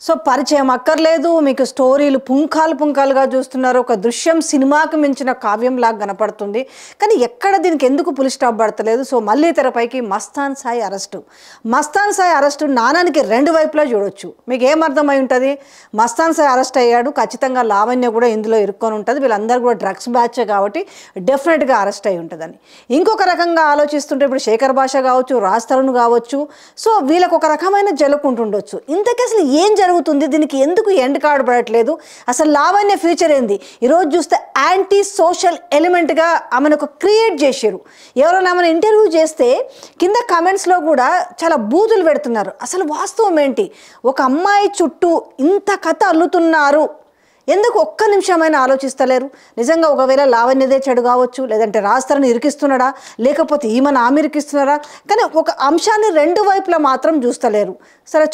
So పరిచయం అక్కర్లేదు, మీకు స్టోరీలు పుంఖాలు పుంఖాలుగా చూస్తున్నారు. ఒక దృశ్యం సినిమాకు మించిన కావ్యంలాగా కనపడుతుంది. కానీ ఎక్కడ దీనికి ఎందుకు పులి స్టాప్ పడతలేదు? సో మళ్ళీ తెరపైకి మస్తాన్ సాయి అరెస్టు. మస్తాన్ సాయి అరెస్టు నాణానికి రెండు వైపులా చూడొచ్చు. మీకు ఏం అర్థమై ఉంటుంది? మస్తాన్ సాయి అరెస్ట్ అయ్యాడు, ఖచ్చితంగా లావణ్య కూడా ఇందులో ఇరుక్కొని ఉంటుంది, వీళ్ళందరూ కూడా డ్రగ్స్ బ్యాచే కాబట్టి డెఫినెట్గా అరెస్ట్ అయి ఉంటుందని. ఇంకొక రకంగా ఆలోచిస్తుంటే ఇప్పుడు శేఖర్ భాష కావచ్చు, రాజ్ తరుణ్ కావచ్చు, సో వీళ్ళకు ఒక రకమైన జలుకుంటుండొచ్చు. ఇంతకీ అసలు ఏం జరుగుతుంది, దీనికి ఎందుకు ఎండ్ కార్డ్ పడట్లేదు, అసలు లావణ్య ఫ్యూచర్ ఏంది? ఈరోజు చూస్తే యాంటీ సోషల్ ఎలిమెంట్గా ఆమెను ఒక క్రియేట్ చేశారు. ఎవరైనా ఆమెను ఇంటర్వ్యూ చేస్తే కింద కమెంట్స్లో కూడా చాలా బూతులు పెడుతున్నారు. అసలు వాస్తవం ఏంటి? ఒక అమ్మాయి చుట్టూ ఇంత కథ అల్లుతున్నారు, ఎందుకు ఒక్క నిమిషమైనా ఆలోచిస్తలేరు? నిజంగా ఒకవేళ లావణ్యదే చెడు కావచ్చు, లేదంటే రాజ్ తరుణ్ ఇరికిస్తున్నాడా, లేకపోతే ఈమెను ఆమె ఇరికిస్తున్నారా? కానీ ఒక అంశాన్ని రెండు వైపులా మాత్రం చూస్తలేరు. సరే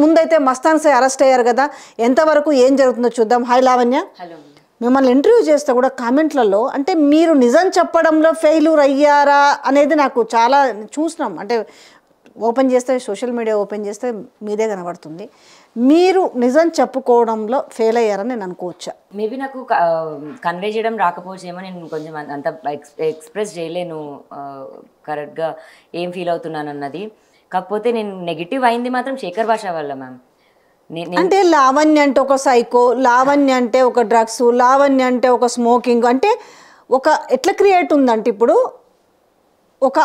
ముందైతే మస్తాన్ సాయి అరెస్ట్ అయ్యారు కదా, ఎంతవరకు ఏం జరుగుతుందో చూద్దాం. హాయ్ లావణ్య. హలో. మిమ్మల్ని ఇంటర్వ్యూ చేస్తే కూడా కామెంట్లలో అంటే మీరు నిజం చెప్పడంలో ఫెయిల్యూర్ అయ్యారా అనేది నాకు చాలా చూసినాం. అంటే ఓపెన్ చేస్తే సోషల్ మీడియా ఓపెన్ చేస్తే మీదే కనబడుతుంది. మీరు నిజం చెప్పుకోవడంలో ఫెయిల్ అయ్యారని నేను అనుకోవచ్చా? మేబీ నాకు కన్వే చేయడం రాకపోవచ్చేమో, నేను కొంచెం అంత ఎక్స్ప్రెస్ చేయలేను కరెక్ట్గా ఏం ఫీల్ అవుతున్నాను అన్నది. కాకపోతే నేను నెగిటివ్ అయింది మాత్రం శేఖర్ భాష వల్ల మ్యామ్. అంటే లావణ్య అంటే ఒక సైకో, లావణ్య అంటే ఒక డ్రగ్స్, లావణ్య అంటే ఒక స్మోకింగ్, అంటే ఒక ఎట్లా క్రియేట్ ఉందంటే ఇప్పుడు ఒక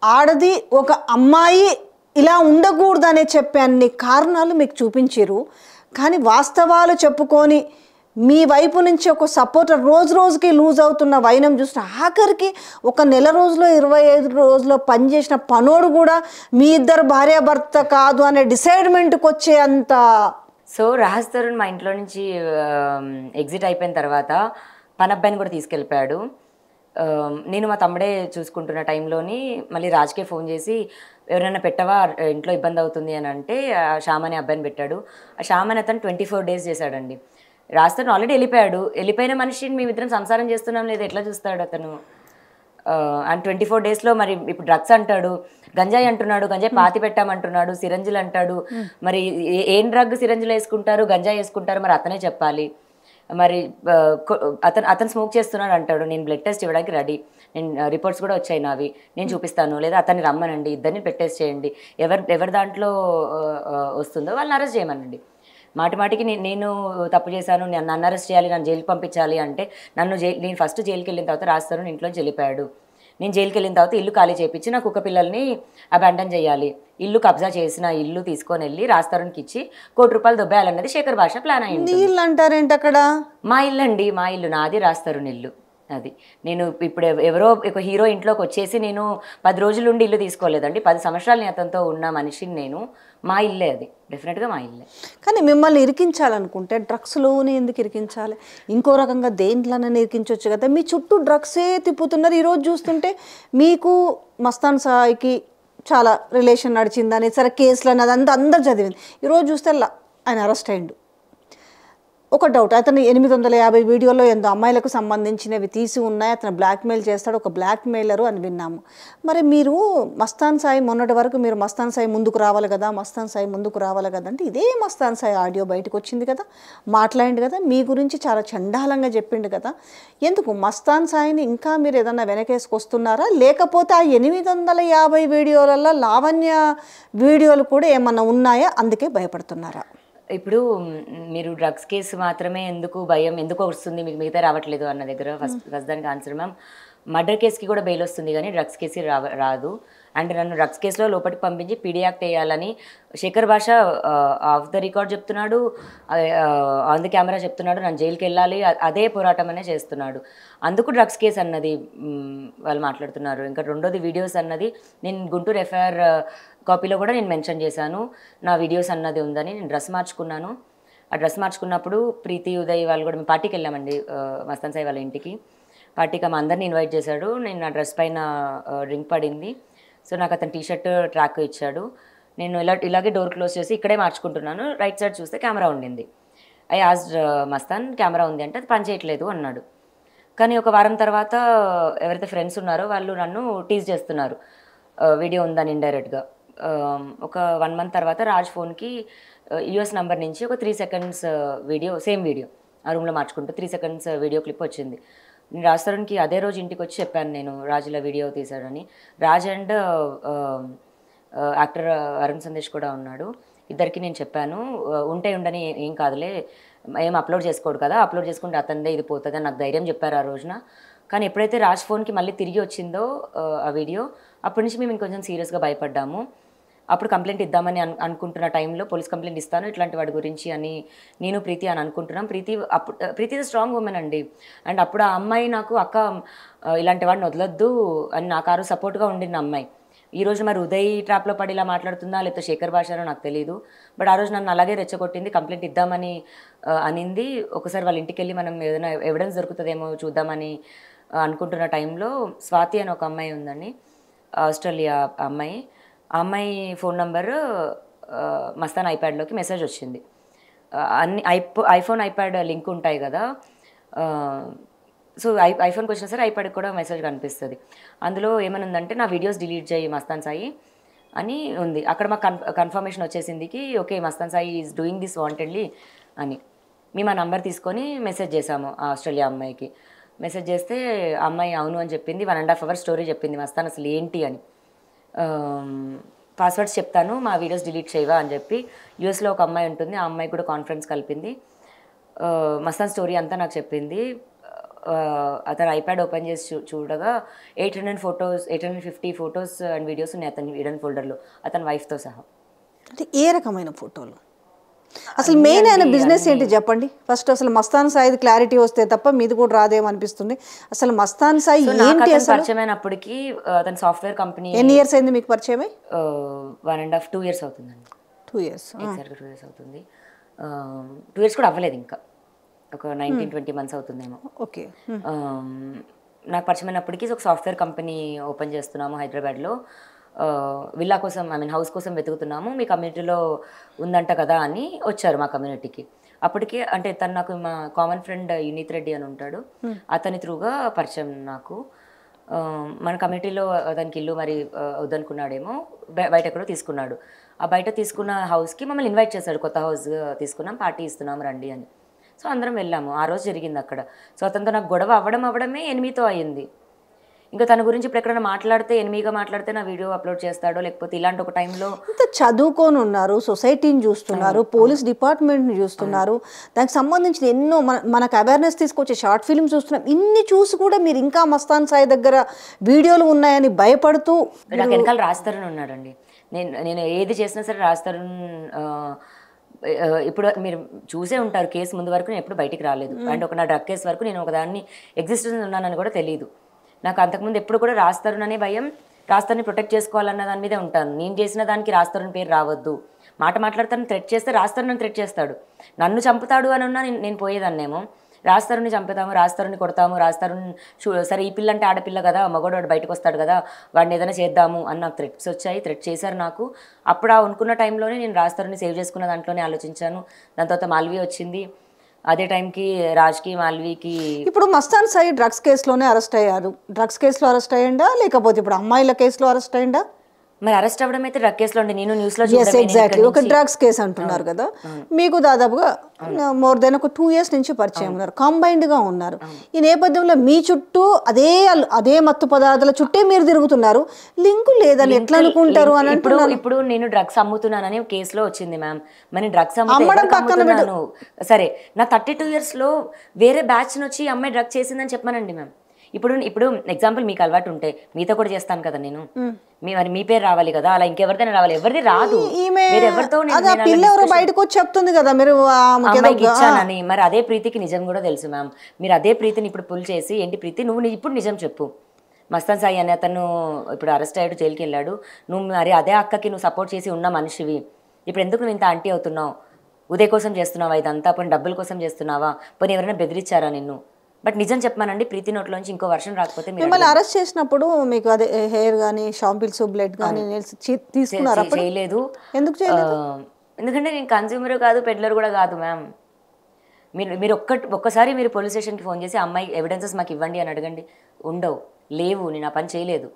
ఆడది ఒక అమ్మాయి ఇలా ఉండకూడదనే చెప్పే అన్ని కారణాలు మీకు చూపించారు. కానీ వాస్తవాలు చెప్పుకొని మీ వైపు నుంచి ఒక సపోర్టర్ రోజు రోజుకి లూజ్ అవుతున్న వైనం చూసిన ఆఖరికి ఒక నెల రోజులో 25 రోజుల్లో పనిచేసిన పనోడు కూడా మీ ఇద్దరు భార్యాభర్త కాదు అనే డిసైడ్మెంట్కి వచ్చే అంత. సో రాజ్ తరుణ్ మా ఇంట్లో నుంచి ఎగ్జిట్ అయిపోయిన తర్వాత పనబ్బాయిని కూడా తీసుకెళ్ళిపోయాడు. నేను మా తమ్ముడే చూసుకుంటున్న టైంలోని మళ్ళీ రాజ్కే ఫోన్ చేసి ఎవరైనా పెట్టవా, ఇంట్లో ఇబ్బంది అవుతుంది అని అంటే శ్యామ్ అనే అబ్బాయిని పెట్టాడు. ఆ శ్యామ్ అని అతను 24 days చేశాడండి. రాజ్ తరుణ్ ఆల్రెడీ వెళ్ళిపోయాడు. వెళ్ళిపోయిన మనిషిని మేమిద్దరం సంసారం చేస్తున్నాం లేదా ఎట్లా చూస్తాడు అతను? అండ్ 24 daysలో మరి ఇప్పుడు డ్రగ్స్ అంటాడు, గంజాయి అంటున్నాడు, గంజాయి పాతి పెట్టామంటున్నాడు, సిరంజిలు అంటాడు. మరి ఏం డ్రగ్ సిరంజిలు వేసుకుంటారు, గంజాయి వేసుకుంటారు, మరి అతనే చెప్పాలి. మరి అతను స్మోక్ చేస్తున్నాడు అంటాడు. నేను బ్లడ్ టెస్ట్ ఇవ్వడానికి రెడీ, నేను రిపోర్ట్స్ కూడా వచ్చాయి నావి, నేను చూపిస్తాను, లేదా అతన్ని రమ్మనండి, ఇద్దరిని టెస్ట్ చేయండి, ఎవరి దాంట్లో వస్తుందో వాళ్ళని అరెస్ట్ చేయమనండి. మాటికి నేను తప్పు చేశాను, నన్ను అరెస్ట్ చేయాలి, నన్ను జైలుకి పంపించాలి అంటే నేను ఫస్ట్ జైలుకి వెళ్ళిన తర్వాత రాజ్ తరుణ్ ఇంట్లోంచి వెళ్ళిపోయాడు. నేను జైలుకి వెళ్ళిన తర్వాత ఇల్లు ఖాళీ చేయించి నా కుక్క పిల్లల్ని అబాండన్ చేయాలి, ఇల్లు కబ్జా చేసిన ఇల్లు తీసుకొని వెళ్ళి రాజ్ తరుణ్కి ఇచ్చి ₹1 కోటి దొబ్బేయాలన్నది శేఖర్ భాష ప్లాన్ అయింది. ఇల్లు అంటారేంటి అక్కడ? మా ఇల్లు అండి, మా ఇల్లు, నాది రాజ్ తరుణ్ ఇల్లు అది. నేను ఇప్పుడు ఎవరో ఒక హీరో ఇంట్లోకి వచ్చేసి నేను 10 రోజుల నుండి ఇల్లు తీసుకోలేదండి. 10 సంవత్సరాలు నేను అతనితో ఉన్న మనిషిని నేను. మా ఇల్లే అది, డెఫినెట్గా మా ఇల్లే. కానీ మిమ్మల్ని ఇరికించాలనుకుంటే డ్రగ్స్లోనే ఎందుకు ఇరికించాలి? ఇంకో రకంగా దేంట్లోనే ఇరికించవచ్చు కదా. మీ చుట్టూ డ్రగ్సే తిప్పుతున్నారు. ఈరోజు చూస్తుంటే మీకు మస్తాన్ సాయికి చాలా రిలేషన్ నడిచిందని సరే కేసులు అన్నది అందరు చదివింది. ఈరోజు చూస్తే ఆయన అరెస్ట్ అయ్యిండు. ఒక డౌట్, అతను 850 వీడియోలో ఎంతో అమ్మాయిలకు సంబంధించినవి తీసి ఉన్నాయి, అతను బ్లాక్మెయిల్ చేస్తాడు, ఒక బ్లాక్మెయిలరు అని విన్నాము. మరి మీరు మస్తాన్ సాయి మొన్నటి వరకు మీరు మస్తాన్ సాయి ముందుకు రావాలి కదా, మస్తాన్ సాయి ముందుకు రావాలి కదా అంటే ఇదే మస్తాన్ సాయి ఆడియో బయటకు వచ్చింది కదా, మాట్లాడిండు కదా, మీ గురించి చాలా చండాలంగా చెప్పిండు కదా. ఎందుకు మస్తాన్ సాయిని ఇంకా మీరు ఏదన్నా వెనకేసుకొస్తున్నారా, లేకపోతే ఆ 850 వీడియోలలో లావణ్య వీడియోలు కూడా ఏమన్నా ఉన్నాయా అందుకే భయపడుతున్నారా? ఇప్పుడు మీరు డ్రగ్స్ కేసు మాత్రమే ఎందుకు భయం, ఎందుకు వస్తుంది మీకు, మిగతా రావట్లేదు అన్న దగ్గర ఫస్ట్ దానికి ఆన్సర్ మ్యామ్, మర్డర్ కేసుకి కూడా బెయిల్ వస్తుంది కానీ డ్రగ్స్ కేసు రాదు. అండ్ నన్ను డ్రగ్స్ కేసులో లోపలికి పంపించి పీడీ యాక్ట్ వేయాలని శేఖర్ భాష ఆఫ్ ద రికార్డ్ చెప్తున్నాడు, ఆన్ ది కెమెరా చెప్తున్నాడు, నన్ను జైలుకి వెళ్ళాలి, అదే పోరాటం అనే చేస్తున్నాడు. అందుకు డ్రగ్స్ కేసు అన్నది వాళ్ళు మాట్లాడుతున్నారు. ఇంకా రెండోది వీడియోస్ అన్నది నేను గుంటూరు ఎఫ్ఐఆర్ కాపీలో కూడా నేను మెన్షన్ చేశాను, నా వీడియోస్ అన్నది ఉందని. నేను డ్రెస్ మార్చుకున్నాను. ఆ డ్రెస్ మార్చుకున్నప్పుడు ప్రీతి ఉదయ్ వాళ్ళు కూడా మేము పార్టీకి వెళ్ళామండి, మస్తాన్ సాయి వాళ్ళ ఇంటికి. పార్టీకి మా అందరిని ఇన్వైట్ చేశాడు. నేను నా డ్రెస్ పైన రింగ్ పడింది. సో నాకు అతను టీషర్ట్ ట్రాక్ ఇచ్చాడు. నేను ఇలాగే డోర్ క్లోజ్ చేసి ఇక్కడే మార్చుకుంటున్నాను. రైట్ సైడ్ చూస్తే కెమెరా ఉండింది. ఐ ఆస్డ్ మస్తాన్ కెమెరా ఉంది అంటే అది పనిచేయట్లేదు అన్నాడు. కానీ ఒక వారం తర్వాత ఎవరైతే ఫ్రెండ్స్ ఉన్నారో వాళ్ళు నన్ను టీజ్ చేస్తున్నారు వీడియో ఉందని ఇండైరెక్ట్గా. ఒక 1 month తర్వాత రాజ్ ఫోన్కి యూఎస్ నంబర్ నుంచి ఒక 3 సెకండ్స్ వీడియో, సేమ్ వీడియో ఆ రూమ్లో మార్చుకుంటూ 3 సెకండ్స్ వీడియో క్లిప్ వచ్చింది. నేను రాజ్ తరుణ్కి అదే రోజు ఇంటికి వచ్చి చెప్పాను, నేను రాజ్ ఇలా వీడియో తీశాడని. రాజ్ అండ్ యాక్టర్ అరుణ్ సందేశ్ కూడా ఉన్నాడు, ఇద్దరికి నేను చెప్పాను, ఉంటే ఉండని ఏం కాదులే, ఏం అప్లోడ్ చేసుకోడు కదా, అప్లోడ్ చేసుకుంటే అతనిదే ఇది పోతుంది అని నాకు ధైర్యం చెప్పారు ఆ రోజున. కానీ ఎప్పుడైతే రాజ్ ఫోన్కి మళ్ళీ తిరిగి వచ్చిందో ఆ వీడియో, అప్పటి నుంచి మేము ఇంకొంచెం సీరియస్గా భయపడ్డాము. అప్పుడు కంప్లైంట్ ఇద్దామని అనుకుంటున్న టైంలో పోలీస్ కంప్లైంట్ ఇస్తాను ఇట్లాంటి వాడి గురించి అని నేను ప్రీతి అని అనుకుంటున్నాం. ప్రీతి స్ట్రాంగ్ ఉమెన్ అండి. అండ్ అప్పుడు ఆ అమ్మాయి నాకు అక్క ఇలాంటి వాడిని వదలొద్దు అని నాకు ఆ రోజు సపోర్ట్గా ఉండింది అమ్మాయి. ఈ రోజు మరి ఉదయ్ ట్రాప్లో పడి ఇలా మాట్లాడుతుందా లేకపోతే శేఖర్ భాషనో నాకు తెలియదు. బట్ ఆ రోజు నన్ను అలాగే రెచ్చగొట్టింది, కంప్లైంట్ ఇద్దామని అనింది. ఒకసారి వాళ్ళ ఇంటికి వెళ్ళి మనం ఏదైనా ఎవిడెన్స్ దొరుకుతుందేమో చూద్దామని అనుకుంటున్న టైంలో స్వాతి అని ఒక అమ్మాయి ఉందండి, ఆస్ట్రేలియా అమ్మాయి. ఆ అమ్మాయి ఫోన్ నంబర్ మస్తాన్ ఐప్యాడ్లోకి మెసేజ్ వచ్చింది. అన్ని ఐఫోన్ ఐప్యాడ్ లింక్ ఉంటాయి కదా, సో ఐఫోన్కి వచ్చినా సరే ఐప్యాడ్కి కూడా మెసేజ్ కనిపిస్తుంది. అందులో ఏమనుందంటే నా వీడియోస్ డిలీట్ చేయి మస్తాన్ సాయి అని ఉంది. అక్కడ మాకు కన్ఫర్మేషన్ వచ్చేసిందికి okay Mastan Sai is doing this wantedly అని. మేము ఆ నంబర్ తీసుకొని మెసేజ్ చేసాము ఆ ఆస్ట్రేలియా అమ్మాయికి. మెసేజ్ చేస్తే ఆ అమ్మాయి అవును అని చెప్పింది. 1.5 hours స్టోరీ చెప్పింది మస్తాన్ అసలు ఏంటి అని. పాస్వర్డ్స్ చెప్తాను మా వీడియోస్ డిలీట్ చేయవా అని చెప్పి. యూఎస్లో ఒక అమ్మాయి ఉంటుంది, ఆ అమ్మాయి కూడా కాన్ఫరెన్స్ కలిపింది. మస్తాన్ స్టోరీ అంతా నాకు చెప్పింది. అతను ఐప్యాడ్ ఓపెన్ చేసి చూడగా 850 ఫొటోస్ అండ్ వీడియోస్ ఉన్నాయి అతని హిడెన్ ఫోల్డర్లో, అతని వైఫ్తో సహా. అంటే ఏ రకమైన ఫోటోలు? అసలు మెయిన్ అయిన బిజినెస్ ఏంటి చెప్పండి ఫస్ట్. అసలు మస్తాన్ సాయి క్లారిటీ వస్తే తప్ప మీది కూడా రాదేమనిపిస్తుంది. అసలు మస్తాన్ సాయి ఏంటి అసలు? పరిచయమైనప్పటికీ అతని సాఫ్ట్వేర్ కంపెనీ. ఎన్ని ఇయర్స్ అయింది మీకు పరిచయమై? 1.5 2 years అవుతుందండి. 2 years ఎగ్జాక్ట్గా 2 years అవుతుంది. 2 years కూడా అవ్వలేదు, ఇంకా ఒక 19-20 months అవుతుందేమో. ఓకే. నాకు పరిచయమైనప్పటికీ ఒక సాఫ్ట్వేర్ కంపెనీ ఓపెన్ చేస్తున్నాము హైదరాబాద్లో, విల్లా కోసం హౌస్ కోసం వెతుకుతున్నాము, మీ కమ్యూనిటీలో ఉందంట కదా అని వచ్చారు మా కమ్యూనిటీకి. అప్పటికే అంటే తను నాకు మా కామన్ ఫ్రెండ్ యునీత్ రెడ్డి అని ఉంటాడు, అతని త్రూగా పరిచయం నాకు. మన కమ్యూనిటీలో అతనికి ఇల్లు మరి వద్దనుకున్నాడేమో, బయట ఎక్కడో తీసుకున్నాడు. ఆ బయట తీసుకున్న హౌస్కి మమ్మల్ని ఇన్వైట్ చేశాడు, కొత్త హౌస్ తీసుకున్నాం పార్టీ ఇస్తున్నాం రండి అని. సో అందరం వెళ్ళాము. ఆ రోజు జరిగింది అక్కడ. సో అతనితో నాకు గొడవ అవ్వడమే ఎనిమిదితో అయ్యింది. ఇంకా తన గురించి ఇప్పుడు ఎక్కడైనా మాట్లాడితే, ఎనిమిగా మాట్లాడితే నా వీడియో అప్లోడ్ చేస్తాడో, లేకపోతే ఇలాంటి ఒక టైంలో ఇంత చదువుకొని ఉన్నారు, సొసైటీని చూస్తున్నారు, పోలీస్ డిపార్ట్మెంట్ని చూస్తున్నారు, దానికి సంబంధించిన ఎన్నో మనకు అవేర్నెస్ తీసుకొచ్చే షార్ట్ ఫిల్మ్స్ చూస్తున్నాం. ఇన్ని చూసి కూడా మీరు ఇంకా మస్తాన్ సాయి దగ్గర వీడియోలు ఉన్నాయని భయపడుతూ. నాకు వెనకాల రాజ్ తరుణ్ ఉన్నాడండి. నేను ఏది చేసినా సరే రాజ్ తరుణ్. ఇప్పుడు మీరు చూసే ఉంటారు, కేసు ముందు వరకు నేను ఎప్పుడు బయటికి రాలేదు. అండ్ నా డ్రగ్ కేసు వరకు నేను ఒకదాన్ని ఎగ్జిస్టెన్స్ ఉన్నానని కూడా తెలియదు నాకు. అంతకుముందు ఎప్పుడు కూడా రాజ్ తరుణ్ అనే భయం, రాజ్ తరుణ్ని ప్రొటెక్ట్ చేసుకోవాలన్న దాని మీదే ఉంటాను. నేను చేసిన దానికి రాజ్ తరుణ్ పేరు రావద్దు. మాట్లాడతాను, థ్రెట్ చేస్తే రాజ్ తరుణ్ నన్ను థ్రెట్ చేస్తాడు, నన్ను చంపుతాడు అని ఉన్నా నేను పోయేదాన్నేమో. రాజ్ తరుణ్ని చంపుతాము, రాజ్ తరుణ్ని కొడతాము, రాజ్ తరుణ్ సరే ఈ పిల్ల అంటే ఆడపిల్ల కదా, మగవాడు బయటకు వస్తాడు కదా, వాడిని ఏదైనా చేద్దాము అని నాకు థ్రెట్స్ వచ్చాయి, థ్రెట్ చేశారు నాకు. అప్పుడు ఆ అనుకున్న టైంలోనే నేను రాజ్ తరుణ్ని సేవ్ చేసుకున్న దాంట్లోనే ఆలోచించాను. దాని తర్వాత మాల్వి వచ్చింది, అదే టైంకి రాజ్కి మాల్వికి. ఇప్పుడు మస్తాన్ సాయి డ్రగ్స్ కేసులోనే అరెస్ట్ అయ్యారు. డ్రగ్స్ కేసులో అరెస్ట్ అయ్యిందా లేకపోతే ఇప్పుడు అమ్మాయిల కేసులో అరెస్ట్ అయ్యిందా? మరి అరెస్ట్ అవ్వడం అయితే డ్రగ్ కేసులో ఉండే, నేను న్యూస్లో ఎగ్జాక్ట్లీ ఒక డ్రగ్స్ కేసు అంటున్నారు కదా. మీకు దాదాపుగా మోర్ దెన్ ఒక 2 years నుంచి పరిచయం ఉన్నారు, కంబైన్డ్గా ఉన్నారు. ఈ నేపథ్యంలో మీ చుట్టూ అదే మత్తు పదార్థాల చుట్టే మీరు తిరుగుతున్నారు, లింకు లేదని ఎట్లా అనుకుంటారు అని. ఇప్పుడు నేను డ్రగ్స్ అమ్ముతున్నానని కేసులో వచ్చింది మ్యామ్. మరి డ్రగ్స్ అమ్ముతున్నాను సరే, నా 32 yearsలో వేరే బ్యాచ్ వచ్చి అమ్మాయి డ్రగ్ చేసిందని చెప్పానండి మ్యామ్. ఇప్పుడు ఎగ్జాంపుల్ మీకు అలవాటు ఉంటే మీతో కూడా చేస్తాను కదా నేను, మరి మీ పేరు రావాలి కదా, అలా ఇంకెవరిదైనా రావాలి, ఎవరిది రాదు. ఎవరితో బయటకు వచ్చి చెప్తుంది కదా మీరు ఇచ్చానని. మరి అదే ప్రీతికి నిజం కూడా తెలుసు మ్యామ్. మీరు అదే ప్రీతిని ఇప్పుడు పుల్ చేసి ఏంటి ప్రీతి నువ్వు ఇప్పుడు నిజం చెప్పు, మస్తాన్ సాయి అనే అతను ఇప్పుడు అరెస్ట్ అయ్యాడు, జైలుకి వెళ్ళాడు, నువ్వు మరి అదే అక్కకి నువ్వు సపోర్ట్ చేసి ఉన్న మనిషివి, ఇప్పుడు ఎందుకు నువ్వు ఇంత ఆంటీ అవుతున్నావు? ఉదయ్ కోసం చేస్తున్నావా ఇదంతా? పోనీ డబ్బుల కోసం చేస్తున్నావా? పోనీ ఎవరైనా బెదిరించారా నిన్ను? బట్ నిజం చెప్పానండి, ప్రీతి నోట్లోంచి ఇంకో వర్షం రాకపోతే. మిమ్మల్ని అరెస్ట్ చేసినప్పుడు మీకు అదే హెయిర్ కానీ షాంపిల్స్ బ్లడ్ కానీ తీసుకున్నారా? చేయలేదు. ఎందుకు చేయలేదు? ఎందుకంటే నేను కన్స్యూమర్ కాదు, పెడ్లర్ కూడా కాదు మ్యామ్. మీరు ఒక్కసారి మీరు పోలీస్ స్టేషన్కి ఫోన్ చేసి అమ్మాయి ఎవిడెన్సెస్ మాకు ఇవ్వండి అని అడగండి, ఉండవు, లేవు, నేను ఆ పని చేయలేదు.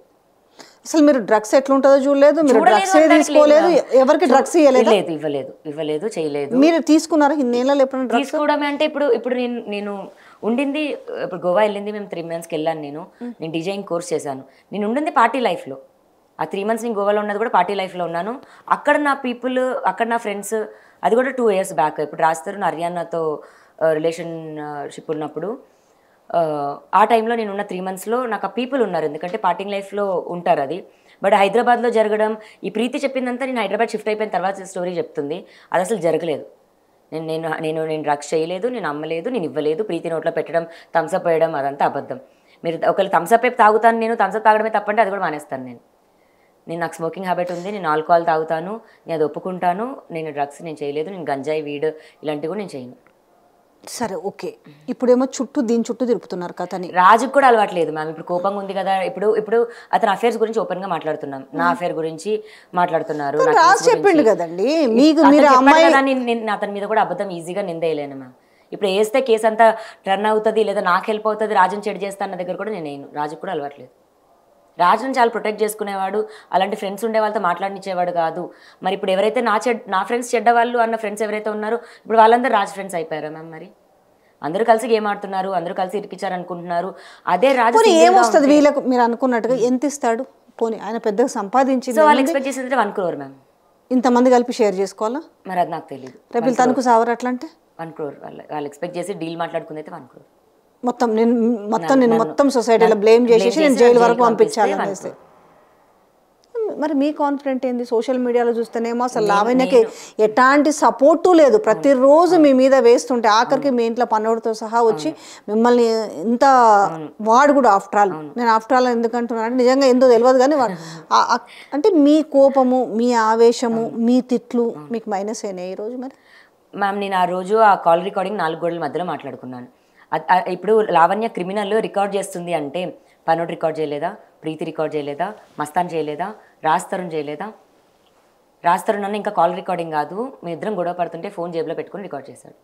అసలు మీరు డ్రగ్స్ ఎట్లుంటుందో చూడలేదు, మీరు చూడలేదు డ్రగ్స్ అనడానికి తీసుకోలేదు, లేదు. ఎవరికి డ్రగ్స్ ఇవ్వలేదు. ఇవ్వలేదు చేయలేదు. మీరు తీసుకున్నారా ఇన్నేళ్ళలో ఎప్పుడైనా డ్రగ్స్? తీసుకోవడమే అంటే ఇప్పుడు నేను ఉండింది, ఇప్పుడు గోవా వెళ్ళింది మేము 3 monthsకి వెళ్ళాను. నేను డిజైన్ కోర్స్ చేశాను. నేను ఉండింది పార్టీ లైఫ్లో. ఆ 3 months నేను గోవాలో ఉన్నది కూడా పార్టీ లైఫ్లో ఉన్నాను. అక్కడ నా పీపుల్, అక్కడ నా ఫ్రెండ్స్, అది కూడా 2 years బ్యాక్. ఇప్పుడు రాస్తారు హర్యానాతో రిలేషన్షిప్ ఉన్నప్పుడు ఆ టైంలో నేను ఉన్న 3 monthsలో నాకు ఆ పీపుల్ ఉన్నారు. ఎందుకంటే పార్టింగ్ లైఫ్లో ఉంటారు అది. బట్ హైదరాబాద్లో జరగడం, ఈ ప్రీతి చెప్పిందంతా నేను హైదరాబాద్ షిఫ్ట్ అయిపోయిన తర్వాత స్టోరీ చెప్తుంది. అది అసలు జరగలేదు. నేను డ్రగ్స్ చేయలేదు, నేను అమ్మలేదు, నేను ఇవ్వలేదు. ప్రీతి నోట్లో పెట్టడం, థమ్స్అప్ వేయడం అదంతా అబద్ధం. మీరు ఒకవేళ థమ్స్అప్ తాగుతాను, నేను థమ్స్అప్ తాగడమే తప్పంటే అది కూడా మానేస్తాను. నాకు స్మోకింగ్ హ్యాబిట్ ఉంది, నేను ఆల్కహాల్ తాగుతాను, నేను అది ఒప్పుకుంటాను. నేను డ్రగ్స్ నేను చేయలేదు, నేను గంజాయి, వీడ్ ఇలాంటివి కూడా నేను చేయను. సరే ఓకే, ఇప్పుడేమో దీని చుట్టూ తిరుపుతున్నారు కథని. రాజుకు కూడా అలవాట్లేదు మ్యామ్. ఇప్పుడు కోపంగా ఉంది కదా, ఇప్పుడు అతని అఫేర్స్ గురించి ఓపెన్ గా మాట్లాడుతున్నాం, నా అఫేర్ గురించి మాట్లాడుతున్నారు. రాజు చెప్పిండు కదండి మీకు, మీరు అమ్మాయి అతని మీద కూడా అబద్ధం ఈజీగా నిందేయలేను మ్యామ్. ఇప్పుడు వేస్తే కేసు అంతా టర్న్ అవుతుంది, లేదా నాకు హెల్ప్ అవుతుంది, రాజుని చెడు చేస్తా అన్న దగ్గర కూడా నేను రాజుకు కూడా అలవాట్లేదు. రాజుని చాలా ప్రొటెక్ట్ చేసుకునేవాడు, అలాంటి ఫ్రెండ్స్ ఉండే వాళ్ళతో మాట్లాడినిచ్చేవాడు కాదు. మరి ఇప్పుడు ఎవరైతే నా ఫ్రెండ్స్ చెడ్డవాళ్ళు అన్న ఫ్రెండ్స్ ఎవరైతే ఉన్నారో ఇప్పుడు వాళ్ళందరూ రాజు ఫ్రెండ్స్ అయిపోయారా మ్యామ్? మరి అందరూ కలిసి గేమ్ ఆడుతున్నారు, అందరూ కలిసి ఇరికిచ్చారు అనుకుంటున్నారు. అదే రాజు ఏమొస్తుంది వీళ్ళకు? మీరు అనుకున్నట్టుగా ఎంత ఇస్తాడు? పోనీ ఆయన పెద్దగా సంపాదించింది, సో వాళ్ళు ఎక్స్పెక్ట్ చేసేది 1 crore మ్యామ్. ఇంతమంది కలిపి షేర్ చేసుకోవాలా? మరి అది నాకు తెలియదు. రేపు తనకు సావరు అట్లా అంటే 1 crore వాళ్ళు ఎక్స్పెక్ట్ చేసి డీల్ మాట్లాడుకుంది అయితే 1 crore. మొత్తం సొసైటీలో బ్లేమ్ చేసేసి నేను జైలు వరకు పంపించాలనేసి. మరి మీ కాన్ఫిడెంట్ ఏంది? సోషల్ మీడియాలో చూస్తేనేమో అసలు లావణ్యకి ఎట్లాంటి సపోర్టు లేదు, ప్రతిరోజు మీ మీద వేస్తుంటే ఆఖరికి మీ ఇంట్లో పన్నోడితో సహా వచ్చి మిమ్మల్ని ఇంత వాడు కూడా ఆఫ్టర్ ఆల్ ఎందుకంటున్నాను నిజంగా ఏందో తెలియదు కానీ అంటే మీ కోపము, మీ ఆవేశము, మీ తిట్లు మీకు మైనస్ అయినాయి ఈరోజు? మరి మ్యామ్ నేను ఆ రోజు ఆ కాల్ రికార్డింగ్ 4 గోడల మధ్యలో మాట్లాడుకున్నాను. ఇప్పుడు లావణ్య క్రిమినల్ రికార్డ్ చేస్తుంది అంటే పనోడు రికార్డ్ చేయలేదా, ప్రీతి రికార్డ్ చేయలేదా, మస్తాన్ చేయలేదా, రాజ్ తరుణ్ చేయలేదా? రాజ్ తరుణ్ అన్న ఇంకా కాల్ రికార్డింగ్ కాదు, మీ ఇద్దరం గొడవ పడుతుంటే ఫోన్ జేబులో పెట్టుకుని రికార్డ్ చేశాడు.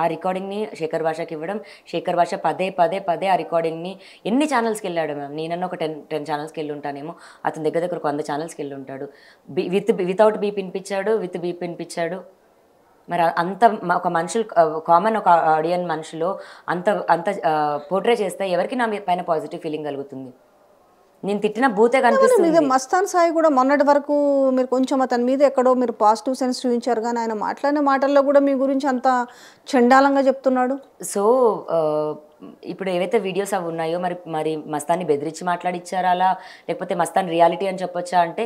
ఆ రికార్డింగ్ని శేఖర్ భాషకి ఇవ్వడం, శేఖర్ భాష పదే ఆ రికార్డింగ్ని ఎన్ని ఛానల్స్కి వెళ్ళాడు మ్యామ్? నేనన్నా ఒక 10 ఛానల్స్కి వెళ్ళి ఉంటానేమో, అతని దగ్గర ఒక 100 ఛానల్స్కి వెళ్ళి ఉంటాడు. వితౌట్ బీప్ వినిపించాడు, విత్ బీప్ వినిపించాడు. మరి అంత ఒక మనుషులు, కామన్ ఒక ఆడియన్ మనుషులు అంత పోర్ట్రే చేస్తే ఎవరికి నా పైన పాజిటివ్ ఫీలింగ్ కలుగుతుంది? నేను తిట్టిన బూతే కనిపిస్తుంది. మస్తాన్ సాయి కూడా మొన్నటి వరకు మీరు కొంచెం అతని మీద ఎక్కడో మీరు పాజిటివ్ సెన్స్ చూపించారు, కానీ ఆయన మాట్లాడిన మాటల్లో కూడా మీ గురించి అంత చండాలంగా చెప్తున్నాడు. సో ఇప్పుడు ఏవైతే వీడియోస్ అవి ఉన్నాయో మరి మస్తాన్ని బెదిరించి మాట్లాడిచ్చారా అలా, లేకపోతే మస్తాన్ రియాలిటీ అని చెప్పొచ్చా అంటే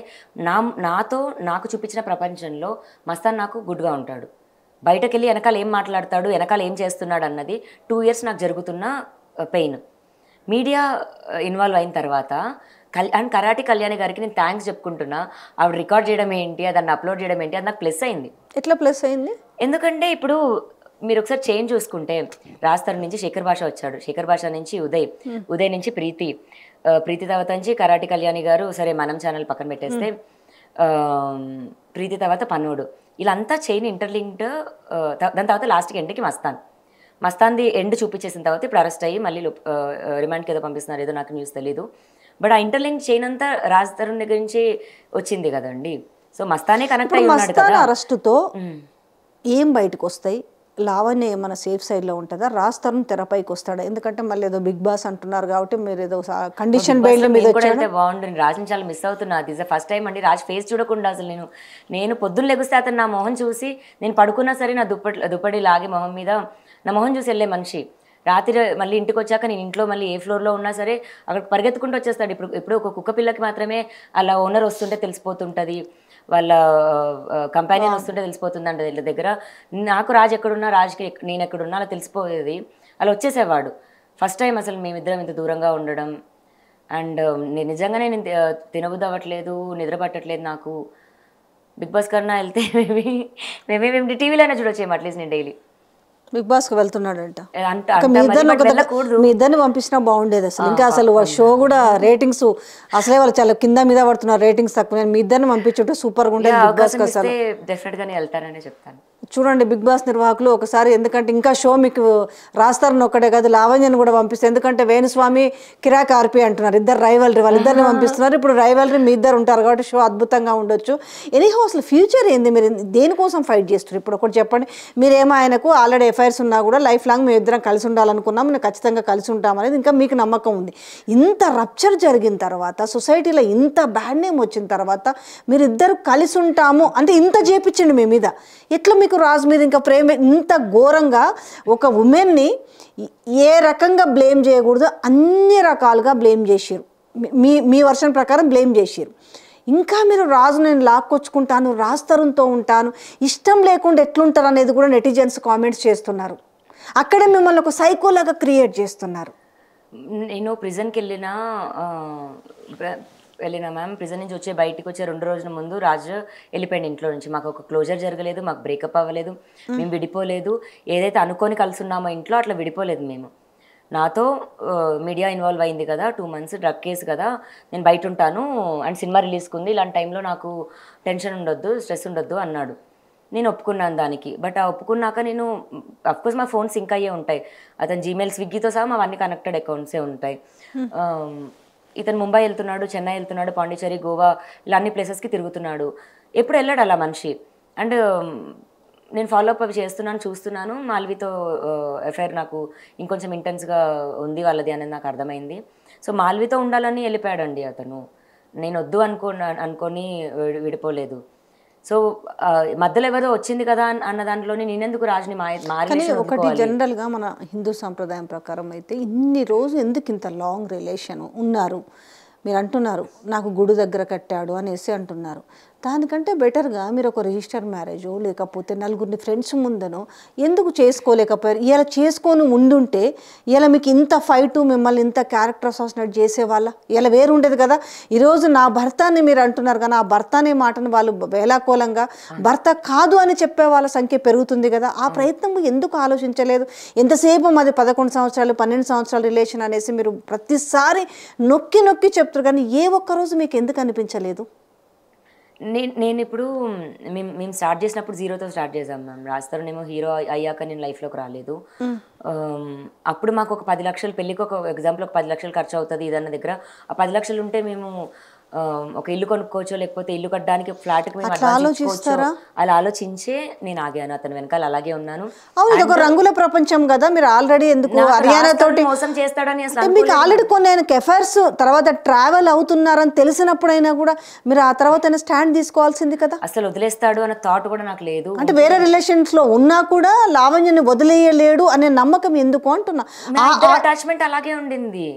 నాకు చూపించిన ప్రపంచంలో మస్తాన్ నాకు గుడ్గా ఉంటాడు. బయటకు వెళ్ళి వెనకాల ఏం మాట్లాడతాడు, వెనకాల ఏం చేస్తున్నాడు అన్నది 2 years నాకు జరుగుతున్న పెయిన్. మీడియా ఇన్వాల్వ్ అయిన తర్వాత అండ్ కరాటి కళ్యాణి గారికి నేను థ్యాంక్స్ చెప్పుకుంటున్నా. ఆవిడ రికార్డ్ చేయడం ఏంటి, దాన్ని అప్లోడ్ చేయడం ఏంటి, అది నాకు ప్లస్ అయింది. ఎట్లా ప్లస్ అయింది? ఎందుకంటే ఇప్పుడు మీరు ఒకసారి చేంజ్ చూసుకుంటే రాజ్ తరుణ్ నుంచి శేఖర్ భాష వచ్చాడు, శేఖర్ భాష నుంచి ఉదయ్ నుంచి ప్రీతి తర్వాత నుంచి కరాటి కళ్యాణి గారు, సరే మనం ఛానల్ పక్కన పెట్టేస్తే ప్రీతి తర్వాత పన్నోడు, వీళ్ళంతా చైన్ ఇంటర్లింక్డ్. దాని తర్వాత లాస్ట్కి ఎండ్కి మస్తాన్ది ఎండ్ చూపించేసిన తర్వాత ఇప్పుడు అరెస్ట్ అయ్యి మళ్ళీ రిమాండ్కి ఏదో పంపిస్తున్నారు, ఏదో నాకు న్యూస్ తెలీదు. బట్ ఆ ఇంటర్లింక్ చైన్ అంతా రాజ్ తరుణ్ దగ్గర నుంచి వచ్చింది కదండి. సో మస్తానే కనెక్ట్ అయ్యి ఉన్నాడు కదా. అరెస్టుతో ఏం బయటకు వస్తాయి? లావణ్య ఏమైనా సేఫ్ సైడ్లో ఉంటుందా? రాజ్ తరుణ్ తెరపైకి వస్తాడా? ఎందుకంటే మళ్ళీ ఏదో బిగ్ బాస్ అంటున్నారు కాబట్టి మీరు ఏదో కండిషన్ బెయిల్ మీద బాగుంటుంది. రాజుని చాలా మిస్ అవుతున్నా. దిస్ ఫస్ట్ టైం అండి రాజ్ ఫేస్ చూడకుండా. అసలు నేను పొద్దున్న లెగిస్తే అతను నా మొహం చూసి, నేను పడుకున్నా సరే నా దుప్పటి లాగి మొహం మీద నా మొహం చూసి వెళ్ళే మనిషి. రాత్రి మళ్ళీ ఇంటికి వచ్చాక నేను ఇంట్లో మళ్ళీ ఏ ఫ్లోర్లో ఉన్నా సరే అక్కడ పరిగెత్తుకుంటూ వచ్చేస్తాడు. ఇప్పుడు ఒక కుక్క పిల్లకి మాత్రమే అలా ఓనర్ వస్తుంటే తెలిసిపోతుంటుంది, వాళ్ళ కంపానియన్ వస్తుంటే తెలిసిపోతుంది అంట వీళ్ళ దగ్గర. నాకు రాజు ఎక్కడున్నా, రాజుకి నేను ఎక్కడున్నా అలా తెలిసిపోయేది. అలా వచ్చేసేవాడు. ఫస్ట్ టైం అసలు మేమిద్దరం ఇంత దూరంగా ఉండడం. అండ్ నేను నిజంగానే నేను తినబుద్ధి అవ్వట్లేదు, నిద్ర పట్టట్లేదు నాకు. బిగ్ బాస్ కన్నా వెళ్తే మేము టీవీలోనే చూడొచ్చేమో అట్లీస్ట్ నేను డైలీ. బిగ్ బాస్కి వెళ్తున్నాడంట. మీ ఇద్దరిని పంపించినా బాగుండేది అసలు. ఇంకా అసలు షో కూడా రేటింగ్స్ అసలే వాళ్ళు చాలా కింద మీద పడుతున్నారు, రేటింగ్స్ తక్కువ. మీ ఇద్దరిని పంపించుంటే సూపర్గా ఉండేది. బిగ్ బాస్కి అసలు డెఫినెట్గానే వెళ్తానని చెప్తాను. చూడండి బిగ్ బాస్ నిర్వాహకులు ఒకసారి, ఎందుకంటే ఇంకా షో మీకు రాస్తారని ఒక్కడే కాదు, లావణ్యను కూడా పంపిస్తారు. ఎందుకంటే వేణుస్వామి కిరాక్ ఆర్పి అంటున్నారు, ఇద్దరు రైవల్రీ, వాళ్ళిద్దరిని పంపిస్తున్నారు. ఇప్పుడు రైవల్రీ మీ ఇద్దరు ఉంటారు కాబట్టి షో అద్భుతంగా ఉండొచ్చు. ఎనీహౌ అసలు ఫ్యూచర్ ఏంది, మీరు దేనికోసం ఫైట్ చేస్తారు ఇప్పుడు ఒకటి చెప్పండి. మీరేమో ఆయనకు ఆల్రెడీ ఎఫ్ఐఆర్స్ ఉన్నా కూడా లైఫ్ లాంగ్ మేము ఇద్దరం కలిసి ఉండాలనుకున్నాం, మేము ఖచ్చితంగా కలిసి ఉంటాం అనేది ఇంకా మీకు నమ్మకం ఉంది. ఇంత రప్చర్ జరిగిన తర్వాత, సొసైటీలో ఇంత బ్యాడ్ నేమ్ వచ్చిన తర్వాత మీరిద్దరు కలిసి ఉంటాము అంటే ఇంత చేపించండి మీ మీద, ఎట్లా మీకు రాజు మీద ఇంకా ప్రేమ ఇంత ఘోరంగా ఒక ఉమెన్ని ఏ రకంగా బ్లేమ్ చేయకూడదు అన్ని రకాలుగా బ్లేమ్ చేసారు, మీ వర్షన్ ప్రకారం బ్లేమ్ చేసారు. ఇంకా మీరు రాజు నేను లాక్కొచ్చుకుంటాను, రాజ్ తరుణ్తో ఉంటాను, ఇష్టం లేకుండా ఎట్లుంటారు అనేది కూడా నెటిజన్స్ కామెంట్స్ చేస్తున్నారు. అక్కడే మిమ్మల్ని ఒక సైకోలాగా క్రియేట్ చేస్తున్నారు. నేను ప్రిజన్కి వెళ్ళినా మ్యామ్. ప్రిజన్ నుంచి బయటికి వచ్చే 2 రోజుల ముందు రాజు వెళ్ళిపోయింది ఇంట్లో నుంచి. మాకు ఒక క్లోజర్ జరగలేదు, మాకు బ్రేకప్ అవ్వలేదు, మేము విడిపోలేదు. ఏదైతే అనుకొని కలిసి ఉన్నామో ఇంట్లో అట్లా విడిపోలేదు మేము. నాతో మీడియా ఇన్వాల్వ్ అయింది కదా, 2 months డ్రగ్ కేసు కదా, నేను బయట ఉంటాను అండ్ సినిమా రిలీజ్కి ఉంది, ఇలాంటి టైంలో నాకు టెన్షన్ ఉండొద్దు, స్ట్రెస్ ఉండొద్దు అన్నాడు. నేను ఒప్పుకున్నాను దానికి. బట్ ఆ ఒప్పుకున్నాక నేను అఫ్కోర్స్ మా ఫోన్ సింక్ అయ్యే ఉంటాయి, అతను జీమెయిల్ స్విగ్గీతో సహా అవన్నీ కనెక్టెడ్ అకౌంట్సే ఉంటాయి. ఇతను ముంబై వెళ్తున్నాడు, చెన్నై వెళ్తున్నాడు, పాండిచేరి, గోవా ఇలా అన్ని ప్లేసెస్కి తిరుగుతున్నాడు. ఎప్పుడు వెళ్ళాడు అలా మనిషి. అండ్ నేను ఫాలోఅప్ అవి చేస్తున్నాను, చూస్తున్నాను. మాల్వితో ఎఫ్ఐఆర్ నాకు ఇంకొంచెం ఇంటెన్స్గా ఉంది వాళ్ళది అనేది నాకు అర్థమైంది. సో మాల్వితో ఉండాలని వెళ్ళిపోయాడండి అతను. నేను వద్దు అనుకొని విడిపోలేదు. సో మధ్యలో ఎవరో వచ్చింది కదా అన్న దాంట్లోనే నేనెందుకు రాజుని కానీ ఒకటి జనరల్గా మన హిందూ సంప్రదాయం ప్రకారం అయితే ఇన్ని రోజు ఎందుకు ఇంత లాంగ్ రిలేషన్ ఉన్నారు, మీరు అంటున్నారు నాకు గుడి దగ్గర కట్టాడు అనేసి అంటున్నారు. దానికంటే బెటర్గా మీరు ఒక రిజిస్టర్ మ్యారేజో లేకపోతే నలుగురిని ఫ్రెండ్స్ ముందనో ఎందుకు చేసుకోలేకపోయారు? ఇలా చేసుకొని ఉండుంటే ఇలా మీకు ఇంత ఫైటు, మిమ్మల్ని ఇంత క్యారెక్టర్ అసాసినేట్ చేసేవాళ్ళ ఇలా వేరు ఉండేది కదా. ఈరోజు నా భర్త అని మీరు అంటున్నారు కానీ ఆ భర్త అనే మాటను వాళ్ళు వేలాకోలంగా భర్త కాదు అని చెప్పే వాళ్ళ సంఖ్య పెరుగుతుంది కదా. ఆ ప్రయత్నం ఎందుకు ఆలోచించలేదు? ఎంతసేపు మాది 11 సంవత్సరాలు 12 సంవత్సరాల రిలేషన్ అనేసి మీరు ప్రతిసారి నొక్కి నొక్కి చెప్తారు కానీ ఏ ఒక్కరోజు మీకు ఎందుకు అనిపించలేదు? నేను ఇప్పుడు మేము స్టార్ట్ చేసినప్పుడు 0తో స్టార్ట్ చేసాం మ్యామ్. రాస్తారునేమో హీరో అయ్యాక నేను లైఫ్లోకి రాలేదు. అప్పుడు మాకు ఒక 10 లక్షలు, పెళ్ళికి ఒక ఎగ్జాంపుల్ ఒక 10 లక్షలు ఖర్చు అవుతుంది ఇదన్న దగ్గర. ఆ 10 లక్షలు ఉంటే మేము ఒక ఇల్లు కొనుక్కోవచ్చు, లేకపోతే ఇల్లు కట్టడానికి ఫ్లాట్కి మేము ఆలోచించుకోవచ్చు. అలా ఆలోచించే నేను ఆగాను, అతను వెనకాల అలాగే ఉన్నాను. అవును, ఒక రంగుల ప్రపంచం కదా. మీరు ఆల్రెడీ ఎందుకు హర్యానా తోటి మోసం చేస్తాడని అసలు మీకు ఆల్రెడీ కొన్ని ఆయనకి ఎఫైర్స్ తర్వాత ట్రావెల్ అవుతున్నారని తెలిసినప్పుడైనా కూడా మీరు ఆ తర్వాత స్టాండ్ తీసుకోవాల్సింది కదా. అసలు వదిలేస్తాడు అనే థాట్ కూడా నాకు లేదు. అంటే వేరే రిలేషన్స్ లో ఉన్నా కూడా లావణ్యని వదిలేయలేడు అనే నమ్మకం ఎందుకు అంటున్నా. అటాచ్మెంట్ అలాగే ఉండింది,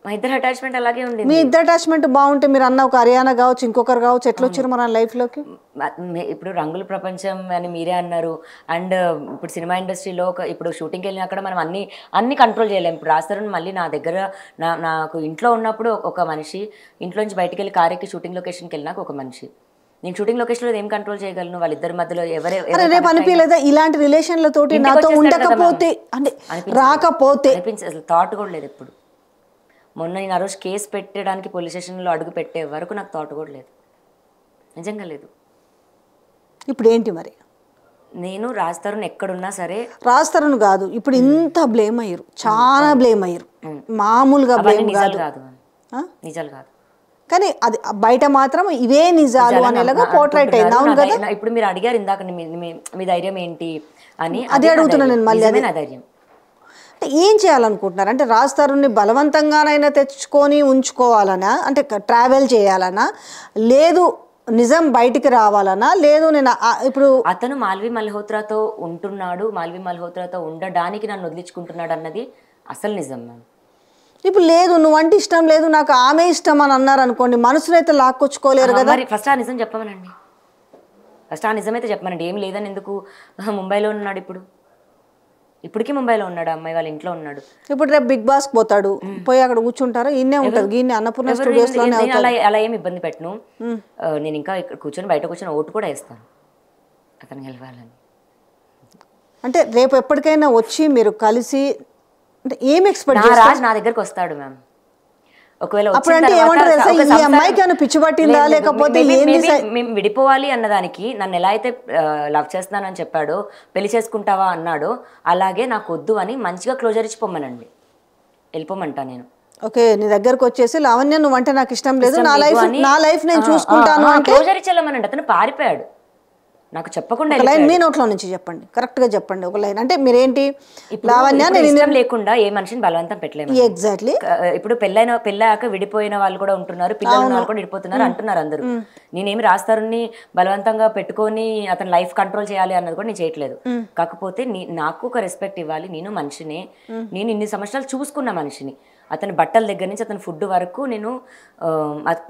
మా ఇద్దరు అటాచ్మెంట్ అలాగే ఉంది. మీ ఇద్దరు అటాచ్మెంట్ బాగుంటే మీరు అన్న ఒక హర్యానా కావచ్చు, ఇంకొకరు కావచ్చు, ఎట్లా వచ్చారు మన లైఫ్లోకి? ఇప్పుడు రంగుల ప్రపంచం అని మీరే అన్నారు. అండ్ ఇప్పుడు సినిమా ఇండస్ట్రీలో ఇప్పుడు షూటింగ్కి వెళ్ళినా అక్కడ మనం అన్ని కంట్రోల్ చేయలేము. ఇప్పుడు రాస్తారని మళ్ళీ నా దగ్గర నాకు ఇంట్లో ఉన్నప్పుడు ఒక మనిషి, ఇంట్లో నుంచి బయటికి వెళ్ళి కార్ ఎక్కి షూటింగ్ లొకేషన్కి వెళ్ళినాక ఒక మనిషి. నేను షూటింగ్ లొకేషన్లో ఏం కంట్రోల్ చేయగలను? వాళ్ళిద్దరి మధ్యలో రేపు అనిపించలేదా ఇలాంటి రిలేషన్లతోటి నాతో ఉండకపోతే అంటే రాకపోతే? అనిపించే అసలు థాట్ కూడా లేదు ఎప్పుడు. మొన్న నేను ఆ రోజు కేసు పెట్టడానికి పోలీస్ స్టేషన్లో అడుగు పెట్టే వరకు నాకు థాట్ కూడా లేదు, నిజంగా లేదు. ఇప్పుడు ఏంటి మరి? నేను రాస్తారని ఎక్కడున్నా సరే, రాస్తారని కాదు ఇప్పుడు ఇంత బ్లేమ్ అయ్యారు, చాలా బ్లేమ్ అయ్యారు, మామూలుగా బ్లేమ్ నిజాలు కాదు, నిజాలు కాదు. కానీ అది బయట మాత్రం ఇవే నిజాలు అనేలాగా పోర్ట్రైట్ అయింది. అవును కదా. ఇప్పుడు మీరు అడిగారు ఇందాక మీ ధైర్యం ఏంటి అని, అదే అడుగుతున్నాను నేను మళ్ళీ. నా ధైర్యం ఏం చేయాలనుకుంటున్నారు? అంటే రాజ్ తరుణ్ని బలవంతంగానైనా తెచ్చుకొని ఉంచుకోవాలనా, అంటే ట్రావెల్ చేయాలనా, లేదు నిజం బయటికి రావాలనా, లేదు నేను ఇప్పుడు అతను మాల్వి మల్హోత్రాతో ఉంటున్నాడు, మాల్వి మల్హోత్రాతో ఉండడానికి నన్ను వదిలించుకుంటున్నాడు అన్నది అసలు నిజం మ్యామ్. ఇప్పుడు లేదు నువ్వంటే ఇష్టం లేదు నాకు ఆమె ఇష్టం అని అన్నారు అనుకోండి, మనసునైతే లాక్కొచ్చుకోలేరు కదా. మరి ఫస్ట్ ఆ నిజం చెప్పమనండి, ఫస్ట్ ఆ నిజమైతే చెప్పమనండి. ఏం లేదని ఎందుకు ముంబైలో ఉన్నాడు, ఇప్పటికీ ముంబైలో ఉన్నాడు, అమ్మాయి వాళ్ళ ఇంట్లో ఉన్నాడు. ఇప్పుడు రేపు బిగ్ బాస్ పోతాడు, పోయి అక్కడ కూర్చుంటారు, ఈయనే ఉంటుంది, ఈయన అన్నపూర్ణ స్టూడియోస్ లోనే. అలా ఏమి ఇబ్బంది పెట్టను, నేను ఇంకా ఇక్కడ కూర్చొని బయట కూర్చొని ఓటు కూడా వేస్తాను అతను గెలవాలని. అంటే రేపు ఎప్పటికైనా వచ్చి మీరు కలిసి అంటే ఏం ఎక్స్పెక్ట్ రాజ్ నా దగ్గరకు వస్తాడు మ్యామ్. ఒకవేళ అప్పుడు అంటే ఏమంటారు తెలుసా, ఈ అమ్మాయికి ఏమైనా పిచ్చి పట్టిందా లేకపోతే ఏంది మేము విడిపోవాలి అన్నదానికి నన్ను ఎలా అయితే లవ్ చేస్తున్నానని చెప్పాడో, పెళ్లి చేసుకుంటావా అన్నాడో, అలాగే నాకు వద్దు అని మంచిగా క్లోజర్ ఇచ్చి పొమ్మనండి, వెళ్ళిపోమంటా నేను. ఓకే, నీ దగ్గరకు వచ్చేసి లావణ్య నువ్వంటే నాకు ఇష్టం లేదు, నా లైఫ్ నేను చూసుకుంటాను అంటే క్లోజర్ ఇచ్చేళ్ళమనండి. అతను పారిపోయాడు, నాకు చెప్పకుండా. లైన్ మీ నోట్లో నుంచి చెప్పండి, కరెక్ట్ గా చెప్పండి ఒక లైన్. అంటే మీరేంటి లావణ్య ఇష్టం లేకుండా ఏ మనిషిని బలవంతం పెట్టలేము. ఎగ్జాక్ట్లీ. ఇప్పుడు పెళ్ళాక విడిపోయిన వాళ్ళు కూడా ఉంటున్నారు, పిల్లలు ఉన్న వాళ్ళు కూడా విడిపోతున్నారు అంటున్నారు అందరూ. నేనేమి రాస్తారుని బలవంతంగా పెట్టుకొని అతని లైఫ్ కంట్రోల్ చేయాలి అన్నది కూడా నేను చేయట్లేదు. కాకపోతే నాకు ఒక రెస్పెక్ట్ ఇవ్వాలి, నేను మనిషిని, నేను ఇన్ని సంవత్సరాలు చూసుకున్న మనిషిని. అతని బట్టల దగ్గర నుంచి అతని ఫుడ్ వరకు నేను,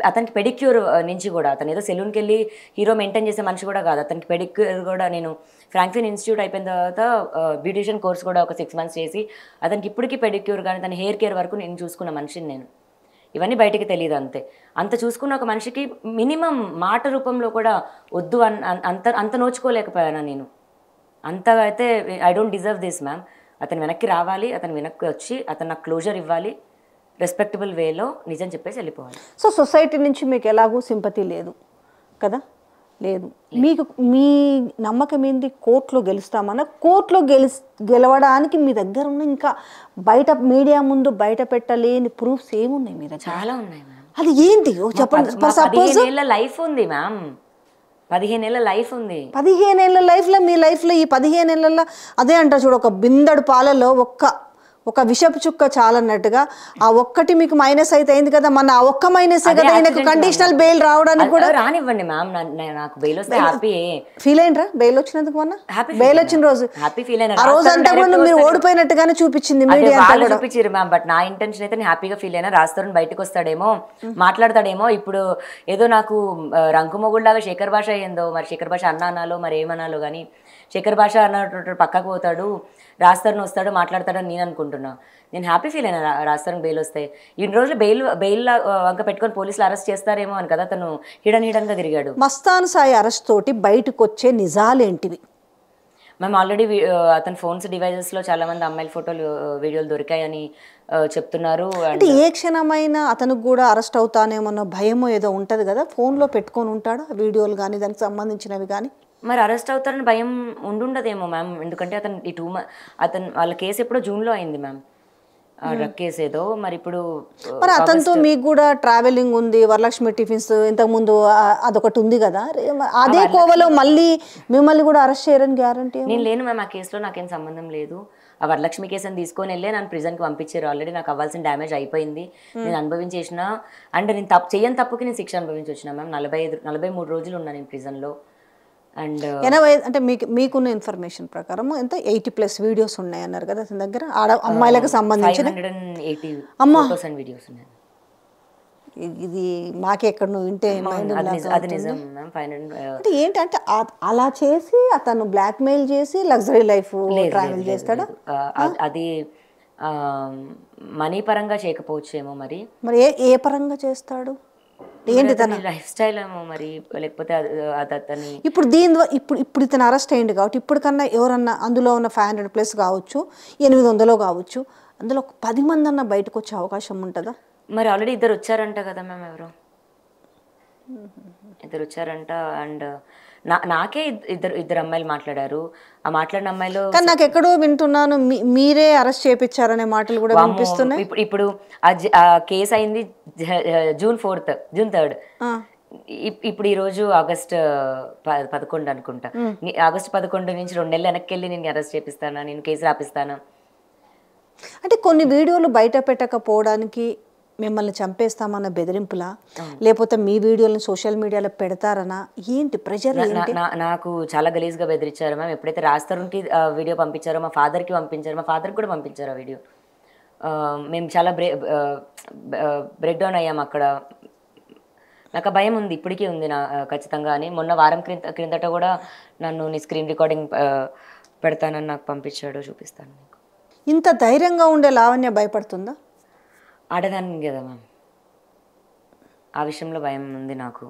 అతనికి పెడిక్యూర్ నుంచి కూడా, అతను ఏదో సెలూన్కి వెళ్ళి హీరో మెయింటైన్ చేసే మనిషి కూడా కాదు, అతనికి పెడిక్యూర్ కూడా నేను ఫ్రాంక్లిన్ ఇన్స్టిట్యూట్ అయిపోయిన తర్వాత బ్యూటిషియన్ కోర్స్ కూడా ఒక 6 months చేసి అతనికి ఇప్పటికీ పెడిక్యూర్ కానీ తన హెయిర్ కేర్ వరకు నేను చూసుకున్న మనిషిని నేను. ఇవన్నీ బయటికి తెలియదు అంతే. అంత చూసుకున్న ఒక మనిషికి మినిమం మాట రూపంలో కూడా వద్దు అంత నోచుకోలేకపోయాను నేను. అంతగా అయితే I don't deserve this ma'am. అతను వెనక్కి రావాలి, అతను వెనక్కి వచ్చి అతను నాకు క్లోజర్ ఇవ్వాలి, రెస్పెక్టబుల్ వేలో నిజం చెప్పేసి వెళ్ళిపోవాలి. సో సొసైటీ నుంచి మీకు ఎలాగూ సింపతి లేదు కదా, లేదు. మీకు మీ నమ్మకం ఏంది, కోర్టులో గెలుస్తామన్నా? కోర్టులో గెలవడానికి మీ దగ్గర ఉన్న ఇంకా బయట మీడియా ముందు బయట పెట్టలేని ప్రూఫ్స్ ఏమున్నాయి మీ దగ్గర? చాలా ఉన్నాయి మ్యామ్. అది ఏంటి చెప్పండి. 15 ఏళ్ళ లైఫ్ ఉంది మ్యామ్, 15 ఏళ్ళ లైఫ్ ఉంది. 15 ఏళ్ళ లైఫ్లో మీ లైఫ్లో ఈ 15 ఏళ్ళల్లో అదే అంటారు చూడు, ఒక బిందెడు పాలలో ఒక విషపు చుక్క చాలన్నట్టుగా ఆ ఒక్కటి మీకు మైనస్ అయితే అయింది కదా, మన ఆ ఒక్క మైనసే కదా ఆయనకు కండిషనల్ బెయిల్ రావడానికి కూడా. రానివ్వండి మ్యామ్, నాకు బెయిల్ వస్తే హ్యాపీ. ఫీల్ అయినరా బెయిల్ వచ్చినందుకు? మొన్న బెయిల్ వచ్చిన రోజు హ్యాపీ ఫీల్ అయినా, ఆ రోజు అంతా కూడా మీరు ఓడిపోయినట్టుగానే చూపించింది మీడియా అంతా కూడా. చూపించారు మ్యామ్, బట్ నా ఇంటెన్షన్ అయితే నేను హ్యాపీగా ఫీల్ అయినా. రాస్తారని బయటకు వస్తాడేమో, మాట్లాడతాడేమో. ఇప్పుడు ఏదో నాకు రంకుమొగుళ్ళలాగా శేఖర్ భాష అయ్యిందో, మరి శేఖర్ భాష అన్నాలో మరి ఏమనాలో కానీ, శేఖర్ భాష అన్నట్టు పక్కకు పోతాడు, రాస్తారని వస్తాడు, మాట్లాడతాడని నేను అనుకుంటున్నా. నేను హ్యాపీ ఫీల్ అయినా రాస్తారని బెయిల్ వస్తాయి. ఇన్ని రోజులు బెయిల్ వంక పెట్టుకొని పోలీసులు అరెస్ట్ చేస్తారేమో అని కదా తను హిడన్గా తిరిగాడు. మస్తాన్ సాయి అరెస్ట్ తోటి బయటకు వచ్చే నిజాలేంటివి? మేము ఆల్రెడీ అతని ఫోన్స్ డివైజెస్లో చాలా మంది అమ్మాయిల ఫోటోలు వీడియోలు దొరికాయని చెప్తున్నారు. అంటే ఏ క్షణమైనా అతనికి కూడా అరెస్ట్ అవుతానేమన్న భయమో ఏదో ఉంటుంది కదా, ఫోన్లో పెట్టుకొని ఉంటాడు ఆ వీడియోలు కానీ దానికి సంబంధించినవి కానీ. మరి అరెస్ట్ అవుతారని భయం ఉండుండదేమో మ్యామ్, ఎందుకంటే అతను వాళ్ళ కేసు ఎప్పుడో జూన్లో అయింది మ్యామ్, డ్రగ్ కేసు ఏదో. మరి ఇప్పుడు మరి అతనితో మీకు కూడా ట్రావెలింగ్ ఉంది, వరలక్ష్మి టిఫిన్స్ ఇంతకుముందు అదొకటి ఉంది కదా, అదే కోవలో మళ్ళీ మిమ్మల్ని కూడా అరెస్ట్ చేయరని గ్యారంటీ? నేను లేను మ్యామ్, ఆ కేసులో నాకేం సంబంధం లేదు. ఆ వరలక్ష్మి కేసుని తీసుకొని వెళ్ళే నన్ను ప్రిజన్కి పంపించారు. ఆల్రెడీ నాకు అవ్వాల్సిన డ్యామేజ్ అయిపోయింది, నేను అనుభవించేసిన. అంటే నేను చెయ్యని తప్పుకి నేను శిక్ష అనుభవించి వచ్చిన మ్యామ్. 43 రోజులు ఉన్నా నేను ప్రిజన్లో. అండ్ 80 అంటే మీకున్న ఇన్ఫర్మేషన్ ప్రకారం ఎంత 80+ వీడియోస్ ఉన్నాయి అన్నారు కదా అతని దగ్గర, అమ్మాయిలకు సంబంధించిన 580 ఫోటోస్ అండ్ వీడియోస్ ఉన్నాయి. ఇది మాకెక్కడ నువ్వు వింటే అది నిజం మ్యామ్. 500 అంటే ఏంటంటే అలా చేసి అతను బ్లాక్మెయిల్ చేసి లగ్జరీ లైఫ్ ట్రావెల్ చేస్తాడా? అది మనీ పరంగా చేయకపోవచ్చేమో, మరి ఏ పరంగా చేస్తాడు? ఏంటి తన లైఫ్ స్టైల్ ఏమో మరి, లేకపోతే అతని ఇప్పుడు ఇప్పుడు ఇతను అరెస్ట్ అయ్యింది కాబట్టి ఇప్పటికన్నా ఎవరన్నా అందులో ఉన్న 500+ కావచ్చు, 800 కావచ్చు, అందులో ఒక 10 మంది అన్న బయటకు వచ్చే అవకాశం ఉంటుందా? మరి ఆల్రెడీ 2 వచ్చారంట కదా మ్యామ్, ఎవరో 2 వచ్చారంట. అండ్ నాకే ఇద్దరు అమ్మాయిలు మాట్లాడారు. ఆ మాట్లాడిన అమ్మాయిలు కానీ నాకు ఎక్కడో వింటున్నాను మీరే అరెస్ట్ చేయించారనే మాటలు కూడా వినిపిస్తున్నాయి. ఇప్పుడు ఆ కేసు అయింది జూన్ 3rd. ఇప్పుడు ఈరోజు ఆగస్ట్ 11 అనుకుంటా. ఆగస్ట్ 11 నుంచి 2 నెలలు వెనక్కి వెళ్ళి నేను అరెస్ట్ చేపిస్తానా, నేను కేసు రాపిస్తానా? అంటే కొన్ని వీడియోలు బయట పెట్టకపోవడానికి మిమ్మల్ని చంపేస్తామన్న బెదిరింపులా, లేకపోతే మీ వీడియోలను సోషల్ మీడియాలో పెడతారనా, ఏంటి ప్రెజర్? నాకు చాలా గలీజ్గా బెదిరించారు మ్యామ్. ఎప్పుడైతే రాస్తారుకి వీడియో పంపించారో మా ఫాదర్కి పంపించారు, మా ఫాదర్కి కూడా పంపించారు ఆ వీడియో. మేము చాలా బ్రేక్ డౌన్ అయ్యాము అక్కడ. నాకు ఆ భయం ఉంది, ఇప్పటికీ ఉంది నా ఖచ్చితంగా అని. మొన్న వారం క్రిందట కూడా నన్ను నీ స్క్రీన్ రికార్డింగ్ పెడతానని నాకు పంపించాడు, చూపిస్తాను మీకు. ఇంత ధైర్యంగా ఉండే లావణ్య భయపడుతుందా? ఆడదాన్ని కదా మ్యామ్, ఆ విషయంలో భయం ఉంది నాకు.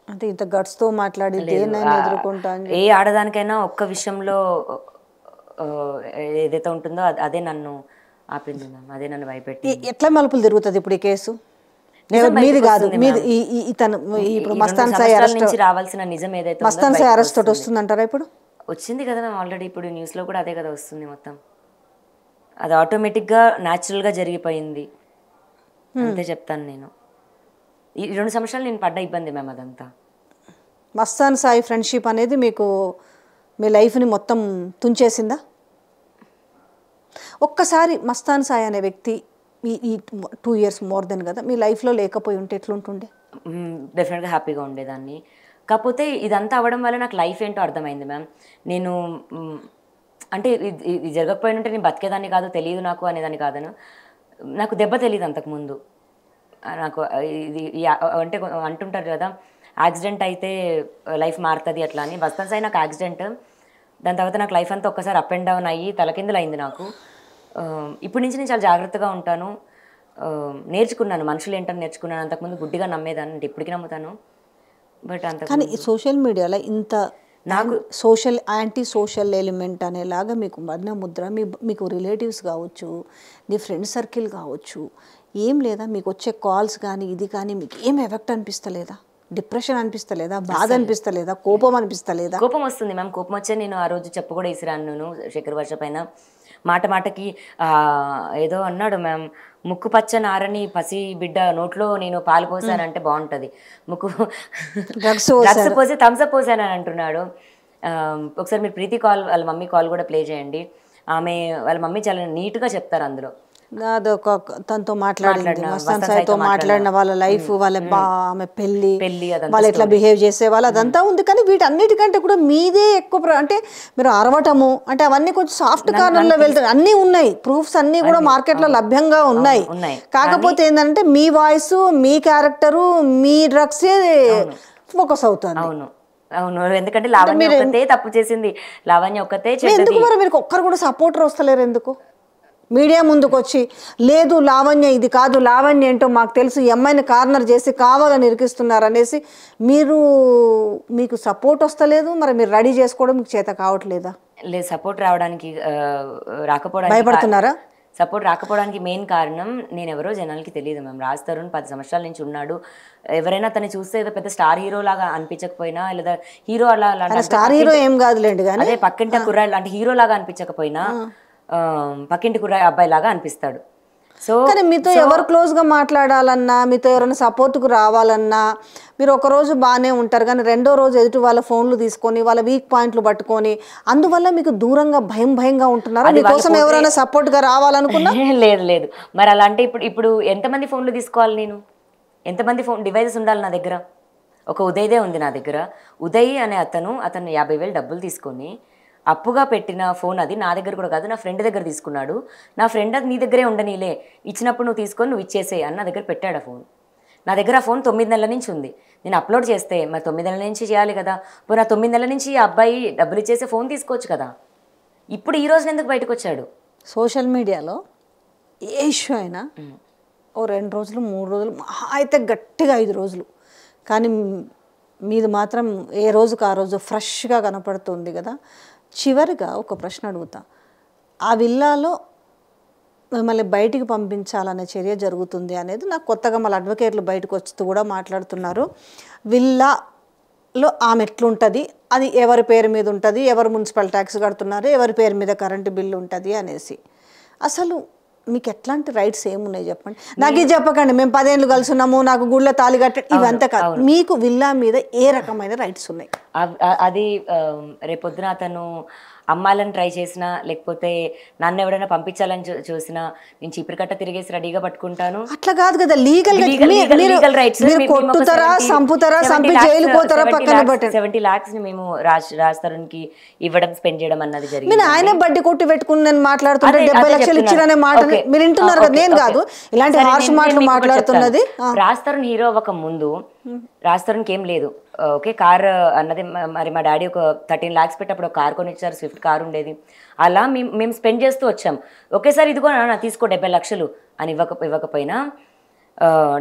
అంటే ఇంత గట్స్తో మాట్లాడి ఎదుర్కొంటాను. ఏ ఆడదానికైనా ఒక్క విషయంలో ఏదైతే ఉంటుందో అదే నన్ను ఆపింది మ్యామ్, అదే నన్ను భయపెట్టి. ఎట్లా మలుపులు తిరుగుతుంది ఇప్పుడు ఈ కేసు? మీది కాదు, మీది ఇతను ఇప్పుడు మస్తాన్ సాయి అరెస్ట్ నుంచి రావాల్సిన నిజం ఏదైతే మస్తాన్ సాయి అరెస్ట్ తోటి వస్తుందంటారా ఇప్పుడు? వచ్చింది కదా మేము ఆల్రెడీ, ఇప్పుడు న్యూస్లో కూడా అదే కదా వస్తుంది మొత్తం. అది ఆటోమేటిక్గా న్యాచురల్గా జరిగిపోయింది అంతే చెప్తాను నేను. ఈ 2 సంవత్సరాలు నేను పడ్డ ఇబ్బంది మ్యామ్ అదంతా. మస్తాన్ సాయి ఫ్రెండ్షిప్ అనేది మీకు మీ లైఫ్ని మొత్తం తుంచేసిందా? ఒక్కసారి మస్తాన్ సాయి అనే వ్యక్తి ఈ 2 years మోర్ దెన్ కదా మీ లైఫ్లో లేకపోయి ఉంటే ఎట్లుంటుండే? డెఫినెట్గా హ్యాపీగా ఉండేదాన్ని. కాకపోతే ఇదంతా అవ్వడం వల్ల నాకు లైఫ్ ఏంటో అర్థమైంది మ్యామ్. నేను అంటే ఇది జరగకపోయినంటే నేను బతికేదాన్ని కాదు, తెలియదు నాకు అనేదాన్ని కాదను. నాకు దెబ్బ తెలియదు అంతకుముందు. నాకు ఇది అంటే అంటుంటారు కదా యాక్సిడెంట్ అయితే లైఫ్ మారుతుంది అట్లా అని. మస్తాన్ సాయి నాకు యాక్సిడెంట్, దాని తర్వాత నాకు లైఫ్ అంతా ఒక్కసారి అప్ అండ్ డౌన్ అయ్యి తలకిందులు అయింది నాకు. ఇప్పటి నుంచి నేను చాలా జాగ్రత్తగా ఉంటాను. నేర్చుకున్నాను, మనుషులు ఏంటని నేర్చుకున్నాను. అంతకుముందు గుడ్డిగా నమ్మేదాన్ని, అంటే ఇప్పటికీ నమ్ముతాను. బట్ అంత కానీ ఈ సోషల్ మీడియాలో ఇంత నాకు యాంటీ సోషల్ ఎలిమెంట్ అనేలాగా మీకు మరణ ముద్ర, మీకు రిలేటివ్స్ కావచ్చు, నీ ఫ్రెండ్ సర్కిల్ కావచ్చు, ఏం లేదా? మీకు వచ్చే కాల్స్ కానీ ఇది కానీ మీకు ఏం ఎఫెక్ట్ అనిపిస్తలేదా? డిప్రెషన్ అనిపిస్తలేదా? బాధ అనిపిస్తలేదా? కోపం అనిపిస్తలేదా? కోపం వస్తుంది మ్యామ్. కోపం వచ్చే నేను ఆ రోజు చెప్పు కూడా ఇసిరాను నేను శేఖర్ వర్ష పైన. మాట మాటకి ఏదో అన్నాడు మ్యామ్, ముక్కు పచ్చ నారని పసి బిడ్డ నోట్లో నేను పాలు పోసానంటే బాగుంటుంది, ముక్కు డ్రగ్స్ పోసి థమ్స్అప్ పోసానని అంటున్నాడు. ఒకసారి మీరు ప్రీతి కాల్, వాళ్ళ మమ్మీ కాల్ కూడా ప్లే చేయండి. ఆమె వాళ్ళ మమ్మీ చాలా నీట్గా చెప్తారు అందులో. అదొక తనతో మాట్లాడింది, మస్తాన్ సాయితో మాట్లాడిన వాళ్ళ లైఫ్, వాళ్ళ ఆమె పెళ్ళి, వాళ్ళు ఎట్లా బిహేవ్ చేసేవాళ్ళు, అదంతా ఉంది. కానీ వీటన్నిటికంటే కూడా మీదే ఎక్కువ అంటే మీరు అరవటము అంటే అవన్నీ కొంచెం సాఫ్ట్ కార్నర్లో వెళ్తాయి. అన్నీ ఉన్నాయి, ప్రూఫ్స్ అన్నీ కూడా మార్కెట్లో లభ్యంగా ఉన్నాయి. కాకపోతే ఏంటంటే మీ వాయిస్, మీ క్యారెక్టరు, మీ డ్రగ్సే ఫోకస్ అవుతుంది. అవును అవును, ఎందుకంటే లావణ్య ఒక్కతే తప్పు చేసింది, లావణ్య ఒక్కతే. ఎందుకు మరి మీరు ఒక్కరు కూడా సపోర్టర్ వస్తలేరు ఎందుకు? మీడియా ముందుకు వచ్చి లేదు లావణ్య ఇది కాదు, లావణ్య ఏంటో మాకు తెలుసు, ఈ అమ్మాయిని కార్నర్ చేసి కావాలని ఇరికిస్తున్నారు అనేసి మీకు సపోర్ట్ వస్తలేదు. మరి మీరు రెడీ చేసుకోవడం మీకు చేత కావట్లేదా? లేదు, సపోర్ట్ రావడానికి రాకపోవడానికి భయపడుతున్నారా? సపోర్ట్ రాకపోవడానికి మెయిన్ కారణం నేను ఎవరో జనాలకి తెలియదు మ్యామ్. రాజ్ తరుణ్ 10 సంవత్సరాల నుంచి ఉన్నాడు. ఎవరైనా తను చూస్తే ఏదో పెద్ద స్టార్ హీరో లాగా అనిపించకపోయినా, లేదా హీరో అలా స్టార్ హీరో ఏం కాదులేండి, కానీ అదే పక్కింటి కుర్రాడు అంటే హీరో లాగా అనిపించకపోయినా పక్కింటి కుర్రాయి అబ్బాయి లాగా అనిపిస్తాడు. సో కానీ మీతో ఎవరు క్లోజ్గా మాట్లాడాలన్నా, మీతో ఎవరైనా సపోర్ట్కు రావాలన్నా మీరు ఒకరోజు బాగానే ఉంటారు, కానీ రెండో రోజు ఎదుటి వాళ్ళ ఫోన్లు తీసుకొని వాళ్ళ వీక్ పాయింట్లు పట్టుకొని అందువల్ల మీకు దూరంగా భయంగా ఉంటున్నారు. మీకోసం ఎవరైనా సపోర్ట్గా రావాలనుకున్నా లేదు లేదు. మరి అలా అంటే ఇప్పుడు ఎంతమంది ఫోన్లు తీసుకోవాలి నేను? ఎంతమంది ఫోన్ డివైజెస్ ఉండాలి నా దగ్గర? ఒక ఉదయ్దే ఉంది నా దగ్గర. ఉదయ్ అనే అతను 50,000 డబ్బులు తీసుకొని అప్పుగా పెట్టిన ఫోన్, అది నా దగ్గర కూడా కాదు, నా ఫ్రెండ్ దగ్గర తీసుకున్నాడు. నా ఫ్రెండ్ అది నీ దగ్గరే ఉండనీలే, ఇచ్చినప్పుడు నువ్వు తీసుకొని నువ్వు ఇచ్చేసే అని నా దగ్గర పెట్టాడు ఆ ఫోన్. నా దగ్గర ఆ ఫోన్ 9 నెలల నుంచి ఉంది. నేను అప్లోడ్ చేస్తే మరి 9 నెలల నుంచి చేయాలి కదా. ఇప్పుడు నా 9 నెలల నుంచి ఆ అబ్బాయి డబ్బులు ఇచ్చేసే ఫోన్ తీసుకోవచ్చు కదా. ఇప్పుడు ఈ రోజున ఎందుకు బయటకు వచ్చాడు? సోషల్ మీడియాలో ఏ ఇష్యూ అయినా ఓ 2 రోజులు 3 రోజులు మహా అయితే గట్టిగా 5 రోజులు, కానీ మీది మాత్రం ఏ రోజుకు ఆ రోజు ఫ్రెష్గా కనపడుతుంది కదా. చివరిగా ఒక ప్రశ్న అడుగుతా, ఆ విల్లాలో మిమ్మల్ని బయటికి పంపించాలనే చర్య జరుగుతుంది అనేది నాకు కొత్తగా మళ్ళీ అడ్వకేట్లు బయటకు వస్తూ కూడా మాట్లాడుతున్నారు. విల్లాలో ఆమె ఎట్లుంటుంది, అది ఎవరి పేరు మీద ఉంటుంది, ఎవరు మున్సిపల్ ట్యాక్స్ కడుతున్నారు, ఎవరి పేరు మీద కరెంటు బిల్లు ఉంటుంది అనేసి, అసలు మీకు ఎట్లాంటి రైట్స్ ఏమున్నాయి చెప్పండి. నాకు ఇది చెప్పకండి మేము 10 ఏళ్ళు కలిసి ఉన్నాము, నాకు గుళ్ళ తాళి కట్ట, ఇవంతా కాదు. మీకు విల్లా మీద ఏ రకమైన రైట్స్ ఉన్నాయి? అది రేపొద్దున అతను అమ్మాలని ట్రై చేసినా, లేకపోతే నన్ను ఎవరైనా పంపించాలని చూసినా నేను చీపురు కట్ట తిరిగేసి రెడీగా పట్టుకుంటాను. అట్లా కాదు కదా, లీగల్ రైట్స్. కొట్టుతారా, సంపుతారా, సంపి జైలు పోతారా, పక్కన పెట్టండి. 70 lakhs ని మేము రాజ్ తరుణ్ కి ఇవ్వడం, స్పెండ్ చేయడం అన్నది జరిగింది. మీరు ఆయనే బడ్డీ కొట్టి పెట్టుకుని నేను మాట్లాడుతుంటే 70 లక్షలు ఇచ్చిరనే మాట మీరు వింటున్నారు కదా, నేను కాదు ఇలాంటి హార్ష్ మాటలు మాట్లాడుతున్నది. రాజ్ తరుణ్ హీరో అవ్వక ముందు రాజ్ తరుణ్కి ఏం లేదు. ఓకే, కార్ అన్నది మరి మా డాడీ ఒక 13 lakhs పెట్టి అప్పుడు ఒక కార్ కొనిచ్చారు, స్విఫ్ట్ కార్ ఉండేది. అలా మేము స్పెండ్ చేస్తూ వచ్చాం. ఒకేసారి ఇదిగో నా తీసుకో 70 లక్షలు అని ఇవ్వకపోయినా,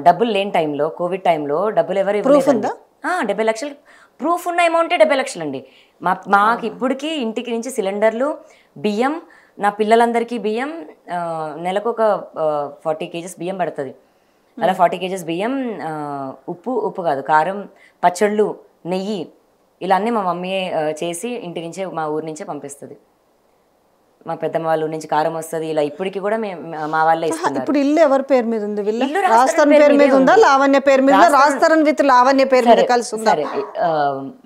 డబ్బులు లేని టైంలో, కోవిడ్ టైంలో డబ్బులు ఎవరు ఇవ్వలేదు. 70 లక్షలు ప్రూఫ్ ఉన్న అమౌంటే 70 లక్షలు అండి. మాకు ఇప్పటికీ ఇంటికి నుంచి సిలిండర్లు, బియ్యం, నా పిల్లలందరికీ బియ్యం, నెలకు ఒక 40 kgs బియ్యం పడుతుంది. అలా 40 kgs బియ్యం, ఉప్పు కాదు కారం, పచ్చళ్ళు, నెయ్యి ఇలా అన్నీ మా మమ్మీ చేసి ఇంటి నుంచే మా ఊరి నుంచే పంపిస్తుంది. మా పెద్దమ్మ వాళ్ళ ఊరి నుంచి కారం వస్తుంది. ఇలా ఇప్పటికి కూడా మా వాళ్ళే ఇస్తున్నారు. ఇప్పుడు ఇల్లు ఎవరి పేరు మీద ఉంది? రాజ్ తరుణ్ పేరు మీద ఉందా, లావణ్య పేరు మీద? రాజ్ తరుణ్ విత్ లావణ్య పేరు మీద కలిసి ఉందా? సరే,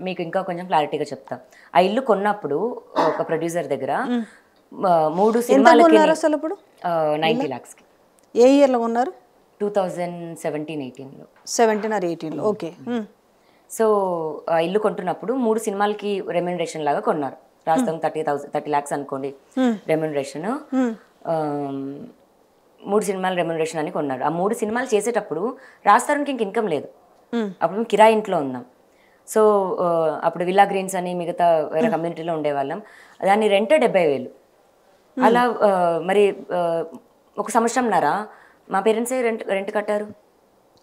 మీకు ఇంకా కొంచెం క్లారిటీగా చెప్తా. ఆ ఇల్లు కొన్నప్పుడు ఒక ప్రొడ్యూసర్ దగ్గర 3 సినిమాలకి అసలు ఇప్పుడు 90 lakhs. ఏ ఇయర్ లో ఉన్నారు? 2017-18లో. 17 or 18లో. ఓకే. సో ఆ ఇల్లు కొంటున్నప్పుడు 3 సినిమాలకి రెమ్యూనరేషన్ లాగా కొన్నారు. రాస్తాం 30 lakhs అనుకోండి రెమ్యూనరేషన్. 3 సినిమాల రెమ్యూనరేషన్ అని కొన్నాడు. ఆ 3 సినిమాలు చేసేటప్పుడు రాస్తానికి ఇంక ఇన్కమ్ లేదు. అప్పుడు మేము కిరాయి ఇంట్లో ఉన్నాం. సో అప్పుడు విల్లా గ్రీన్స్ అని మిగతా వేరే కమ్యూనిటీలో ఉండేవాళ్ళం. దాన్ని రెంట్ 70,000. అలా మరి 1 సంవత్సరంన్నర మా పేరెంట్సే రెంట్ కట్టారు.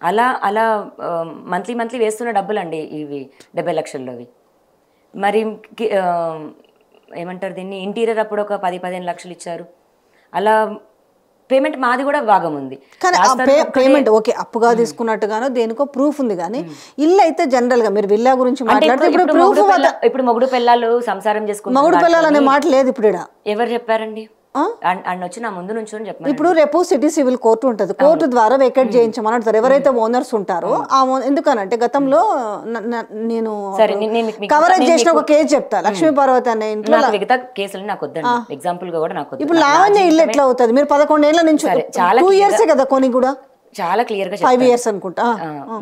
అలా అలా మంత్లీ వేస్తున్న డబ్బులు అండి ఇవి 70 లక్షల్లోవి. మరి ఏమంటారు దీన్ని, ఇంటీరియర్ అప్పుడు ఒక 10-15 లక్షలు ఇచ్చారు. అలా పేమెంట్ మాది కూడా భాగం ఉంది. కానీ పేమెంట్ ఓకే అప్పుగా తీసుకున్నట్టుగానో దేనికో ప్రూఫ్ ఉంది. కానీ ఇల్లు అయితే జనరల్ గా మీరు విల్లా గురించి మాట్లాడితే ఇప్పుడు మొగుడు పిల్లలు సంసారం చేసుకుంటారు. మొగుడు పిల్లలు అనే మాట లేదు ఇప్పుడు. ఎవరు చెప్పారండి? వచ్చి నా ముందు నుంచి చెప్పాను. ఇప్పుడు రేపు సిటీ సివిల్ కోర్టు ఉంటుంది. కోర్టు ద్వారా వెకేట్ చేయించమని అంటారు ఎవరైతే ఓనర్స్ ఉంటారో. ఎందుకనంటే గతంలో నేను కవరేజ్ చేసిన ఒక కేసు చెప్తా. లక్ష్మీ పార్వతి అనే ఇంట్లో మిగతా కేసులు నాకు వద్దండి, ఎగ్జాంపుల్ గా కూడా నాకు. ఇప్పుడు లావణ్య ఇల్లు ఎట్లా అవుతుంది? మీరు 11 ఏళ్ల నుంచి, 2 years కదా కొని కూడా, చాలా క్లియర్ గా 5 years అనుకుంటా.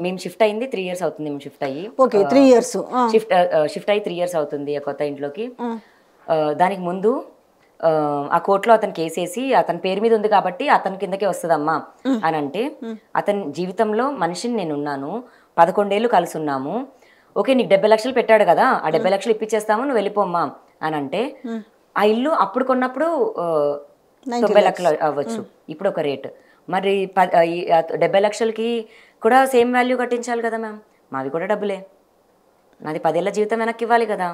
మేము షిఫ్ట్ అయింది 3 years అవుతుంది. మేము షిఫ్ట్ అయ్యి ఓకే 3 years షిఫ్ట్ అయ్యి 3 years అవుతుంది ఆ కొత్త ఇంట్లోకి. దానికి ముందు ఆ కోర్టులో అతను కేసేసి అతని పేరు మీద ఉంది కాబట్టి అతని కిందకే వస్తుందమ్మా అని అంటే, అతని జీవితంలో మనిషిని నేను ఉన్నాను, 11 ఏళ్ళు కలిసి ఉన్నాము, ఓకే నీకు 70 లక్షలు పెట్టాడు కదా, ఆ 70 లక్షలు ఇప్పించేస్తాము, నువ్వు వెళ్ళిపోమ్మా అని అంటే, ఆ ఇల్లు అప్పుడు కొన్నప్పుడు 90 లక్షలు అవ్వచ్చు, ఇప్పుడు ఒక రేటు. మరి 70 లక్షలకి కూడా సేమ్ వాల్యూ కట్టించాలి కదా మ్యామ్. మావి కూడా డబ్బులే, నాది 10 ఏళ్ళ జీవితం వెనక్కి ఇవ్వాలి కదా,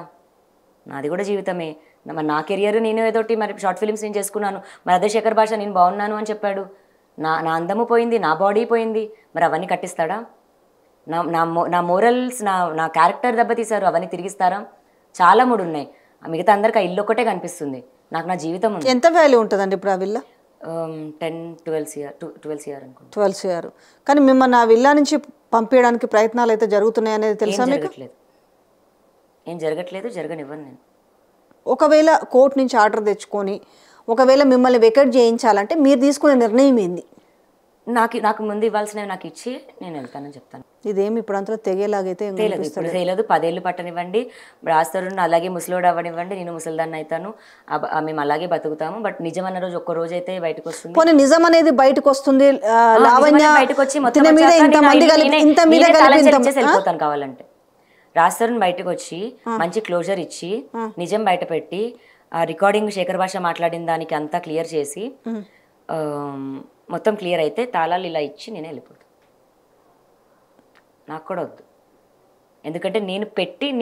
నాది కూడా జీవితమే. మరి నా కెరియర్ నేను ఏదోటి మరి షార్ట్ ఫిల్మ్స్ నేను చేసుకున్నాను, మరి అదే శేఖర్ భాష నేను బాగున్నాను అని చెప్పాడు, నా అందము పోయింది, నా బాడీ పోయింది, మరి అవన్నీ కట్టిస్తాడా? నా మోరల్స్, నా క్యారెక్టర్ దెబ్బతీశారు, అవన్నీ తిరిగిస్తారా? చాలా మూడు ఉన్నాయి. మిగతా అందరికి ఆ ఇల్లు ఒకటే కనిపిస్తుంది, నాకు నా జీవితం ఉంది. ఎంత వాల్యూ ఉంటుందండి ఇప్పుడు ఆ విల్లా? 12 CR అనుకుంటా. 12 CR. కానీ మిమ్మల్ని ఆ విల్లా నుంచి పంపించడానికి ప్రయత్నాలు అయితే జరుగుతున్నాయి అనేది తెలుసా మీకు? ఏం జరగట్లేదు, జరగనివ్వను నేను. ఒకవేళ కోర్టు నుంచి ఆర్డర్ తెచ్చుకొని ఒకవేళ మిమ్మల్ని వెకేట్ చేయించాలంటే మీరు తీసుకునే నిర్ణయం ఏంది? నాకు ముందు ఇవ్వాల్సినవి నాకు ఇచ్చి నేను వెళ్తానని చెప్తాను. ఇదేమి ఇప్పుడు అంతా తెగేలాగైతే ఇప్పుడు తెలియదు. 10 ఏళ్ళు పట్టనివ్వండి, రాస్తారు అలాగే ముసలోడు అవ్వనివ్వండి, నేను ముసలిదాన్ని అవుతాను, మేము అలాగే బతుకుతాము. బట్ నిజం అన్న రోజు ఒక్క రోజు అయితే బయటకు వస్తుంది. పోనీ నిజం అనేది బయటకు వస్తుంది, బయటకు వచ్చి మొత్తం వెళ్ళిపోతాను కావాలంటే. రాస్తారని బయటకు వచ్చి మంచి క్లోజర్ ఇచ్చి నిజం బయట పెట్టి ఆ రికార్డింగ్ శేఖర్ భాష మాట్లాడిన దానికి అంతా క్లియర్ చేసి మొత్తం క్లియర్ అయితే తాళాలు ఇలా ఇచ్చి నేనే వెళ్ళిపోతాను. నాకు కూడా వద్దు, ఎందుకంటే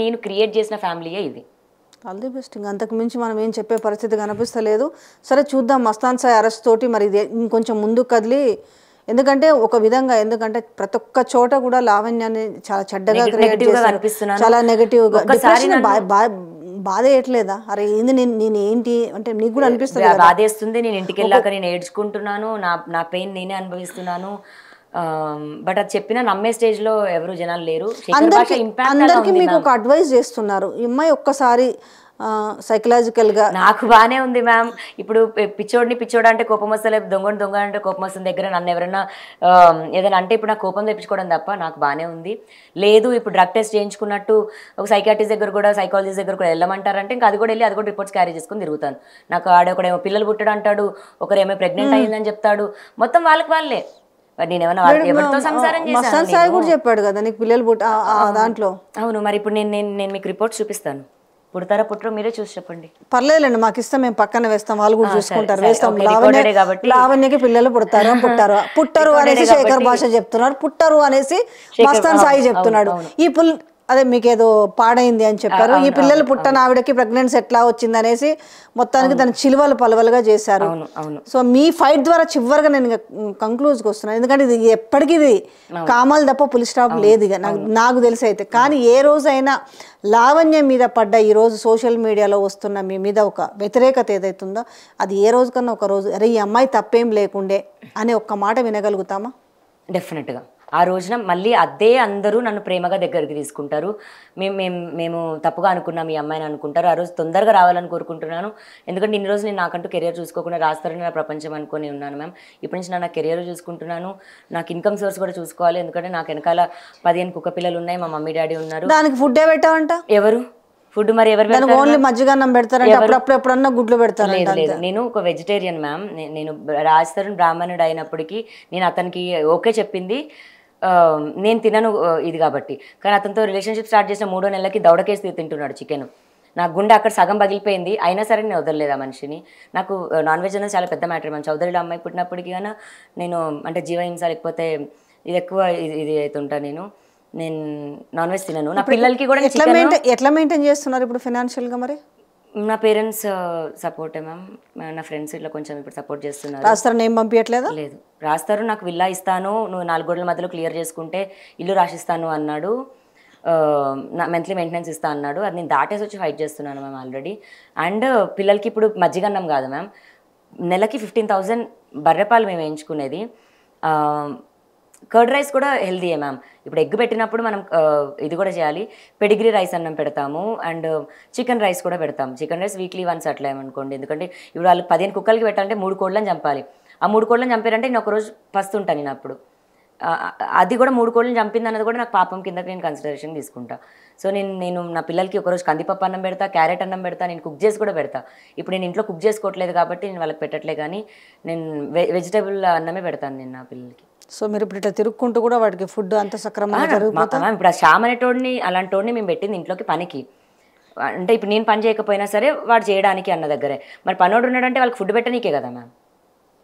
నేను క్రియేట్ చేసిన ఫ్యామిలీయే ఇది. All the best. ఇంకా అంతకు మించి మనం ఏం చెప్పే పరిస్థితి కనిపిస్తలేదు. సరే చూద్దాం, మస్తాన్ సాయి అరెస్ట్ తోటి మరి ఇది ఇంకొంచెం ముందుకు కదిలి, ఎందుకంటే ఒక విధంగా ఎందుకంటే ప్రతి ఒక్క చోట కూడా లావణ్యాన్ని చాలా చెడ్డగా క్రియేట్ చేస్తారు, చాలా నెగటివ్ గా. బాధ వేయట్లేదా? అరే ఏంది నేను ఏంటి అంటే నీకు కూడా అనిపిస్తుంది? బాధేస్తుంది. నేను ఇంటికి వెళ్ళాక నేను ఏడ్చుకుంటున్నాను, నా పెయిన్ నేనే అనుభవిస్తున్నాను. బట్ అది చెప్పినా నమ్మే స్టేజ్ లో ఎవరు జనాలు లేరు. అందరికి మీకు ఒక అడ్వైస్ చేస్తున్నారు, ఈ అమ్మాయి ఒక్కసారి సైకలాజికల్ గా. నాకు బానే ఉంది మ్యామ్. ఇప్పుడు పిచ్చోడు అంటే కోపం వస్తలేదు, దొంగ అంటే కోపం వస్తుంది. దగ్గర నన్ను ఎవరైనా ఏదైనా అంటే ఇప్పుడు నాకు కోపం తెప్పించుకోవడం తప్ప నాకు బానే ఉంది. లేదు ఇప్పుడు డ్రగ్ టెస్ట్ చేయించుకున్నట్టు ఒక సైకాట్రిస్ట్ దగ్గర కూడా సైకాలజిస్ట్ దగ్గర కూడా వెళ్ళమంటారంటే ఇంకా అది కూడా వెళ్ళి అది కూడా రిపోర్ట్స్ క్యారీ చేసుకుని తిరుగుతాను. నాకు ఆడొకడేమో పిల్లలు పుట్టడు అంటాడు, ఒకరేమో ప్రెగ్నెంట్ అయ్యిందని చెప్తాడు, మొత్తం వాళ్ళే. నేనేమన్నా ఎవరితో సంసారం చేశాను చెప్పాడు కదా నీకు పిల్లలు పుట్ట దాంట్లో. అవును, మరి ఇప్పుడు నేను మీకు రిపోర్ట్స్ చూపిస్తాను, పుడతారా పుట్టరో మీరే చూసి చెప్పండి. పర్లేదండి, మాకు ఇస్తాం, మేము పక్కన వేస్తాం, వాళ్ళు కూడా చూసుకుంటారు. వేస్తాం. లావణ్యకి పిల్లలు పుట్టరు అనేసి శేఖర్ భాష చెప్తున్నాడు, పుట్టరు అనేసి మస్తాన్ సాయి చెప్తున్నాడు. అదే మీకేదో పాడైంది అని చెప్పారు. ఈ పిల్లలు పుట్టన ఆవిడకి ప్రెగ్నెన్సీ ఎట్లా వచ్చింది అనేసి మొత్తానికి దాని చిలువలు పలవలుగా చేశారు. సో మీ ఫైట్ ద్వారా చివరిగా నేను కంక్లూజ్కి వస్తున్నాను, ఎందుకంటే ఇది ఎప్పటికీ ఇది కామాలు తప్ప పులి స్టాప్ లేదు ఇక నాకు తెలిసి అయితే. కానీ ఏ రోజైనా లావణ్య మీద పడ్డ ఈ రోజు సోషల్ మీడియాలో వస్తున్న మీ మీద ఒక వ్యతిరేకత ఏదైతుందో అది ఏ రోజు కన్నా ఒక రోజు అరే ఈ అమ్మాయి తప్పేం లేకుండే అనే ఒక్క మాట వినగలుగుతామా? డెఫినెట్గా ఆ రోజున మళ్ళీ అదే అందరూ నన్ను ప్రేమగా దగ్గరికి తీసుకుంటారు. మేము తప్పుగా అనుకున్నాం ఈ అమ్మాయిని అనుకుంటారు. ఆ రోజు తొందరగా రావాలని కోరుకుంటున్నాను. ఎందుకంటే ఇన్ని రోజులు నేను నాకంటూ కెరియర్ చూసుకోకుండా రాస్తారని నా ప్రపంచం అనుకుని ఉన్నాను మ్యామ్. ఇప్పటి నుంచి నా కెరియర్ చూసుకుంటున్నాను, నాకు ఇన్కమ్ సోర్స్ కూడా చూసుకోవాలి. ఎందుకంటే నాకు వెనకాల 15 కుక్క పిల్లలు ఉన్నాయి, మా మమ్మీ డాడీ ఉన్నారు. దానికి ఫుడ్ ఏ పెట్టావంట? ఎవరు ఫుడ్ మరి ఎవరు ఓన్లీ మజ్జిగన్నం పెడతారంటే అప్పుడప్పుడు ఎప్పుడన్నా గుడ్లు పెడతారు? లేదు, నేను ఒక వెజిటేరియన్ మ్యామ్. నేను రాజ్ తరుణ్ బ్రాహ్మణుడు అయినప్పటికీ నేను అతనికి ఓకే చెప్పింది నేను తినను ఇది కాబట్టి. కానీ అతనితో రిలేషన్షిప్ స్టార్ట్ చేసిన 3వ నెలలకి దౌడకేసి తింటున్నాడు చికెన్. నా గుండె అక్కడ సగం పగిలిపోయింది. అయినా సరే నేను వదలలేదు ఆ మనిషిని. నాకు నాన్ వెజ్ అనేది చాలా పెద్ద మ్యాటర్. మన చౌదరిలో అమ్మాయి పుట్టినప్పటికీ కానీ నేను అంటే జీవహింస లేకపోతే ఇది ఎక్కువ ఇది అవుతుంటా. నేను నాన్ వెజ్ తినను. నా పిల్లలకి కూడా ఎట్లా మెయింటైన్ చేస్తున్నారు ఇప్పుడు ఫైనాన్షియల్గా? మరి నా పేరెంట్స్ సపోర్టే మ్యామ్. నా ఫ్రెండ్స్ ఇట్లా కొంచెం ఇప్పుడు సపోర్ట్ చేస్తున్నారు. రాస్తారు ఏం పంపించట్లేదా? లేదు, రాస్తారు. నాకు విల్లా ఇస్తాను, నువ్వు 4 గోడల మధ్యలో క్లియర్ చేసుకుంటే ఇల్లు రాసిస్తాను అన్నాడు. నా మంత్లీ మెయింటెనెన్స్ ఇస్తా అన్నాడు. అది నేను దాటేసి వచ్చి ఫైట్ చేస్తున్నాను మ్యామ్ ఆల్రెడీ. అండ్ పిల్లలకి ఇప్పుడు మజ్జిగన్నం కాదు మ్యామ్, నెలకి 15,000 బర్రెపాలు మేము వేయించుకునేది. కర్డ్ రైస్ కూడా హెల్తీయే మ్యామ్. ఇప్పుడు ఎగ్ పెట్టినప్పుడు మనం ఇది కూడా చేయాలి. పెడిగ్రీ రైస్ అన్నం పెడతాము అండ్ చికెన్ రైస్ కూడా పెడతాము. చికెన్ రైస్ వీక్లీ వన్స్ అట్లా ఏమనుకోండి. ఎందుకంటే ఇప్పుడు వాళ్ళు 15 కుక్కలకి పెట్టాలంటే 3 కోళ్ళని చంపాలి. ఆ 3 కోళ్ళని చంపారంటే నేను ఒకరోజు పస్తుంటాను. నేను అప్పుడు అది కూడా 3 కోళ్ళని చంపింది అన్నది కూడా నాకు పాపం కిందకి నేను కన్సిడరేషన్ తీసుకుంటా. సో నేను నా పిల్లలకి ఒకరోజు కందిపప్పు అన్నం పెడతా, క్యారెట్ అన్నం పెడతా, నేను కుక్ చేసి కూడా పెడతా. ఇప్పుడు నేను ఇంట్లో కుక్ చేసుకోవట్లేదు కాబట్టి నేను వాళ్ళకి పెట్టట్లే, కానీ నేను వెజిటేబుల్ అన్నమే పెడతాను నేను నా పిల్లలకి. సో మీరు ఇప్పుడు ఇట్లా తిరుక్కుంటూ కూడా వాటికి ఫుడ్ అంత సక్రమంగా జరుగుతుందా? ఇప్పుడు ఆ శ్యామ్ అనేటోడిని అలాంటోడిని మేము పెట్టింది ఇంట్లోకి పనికి. అంటే ఇప్పుడు నేను పని చేయకపోయినా సరే వాడు చేయడానికి అన్న దగ్గరే. మరి పనోడు ఉన్నాడంటే వాళ్ళకి ఫుడ్ పెట్టనీకే కదా మ్యామ్.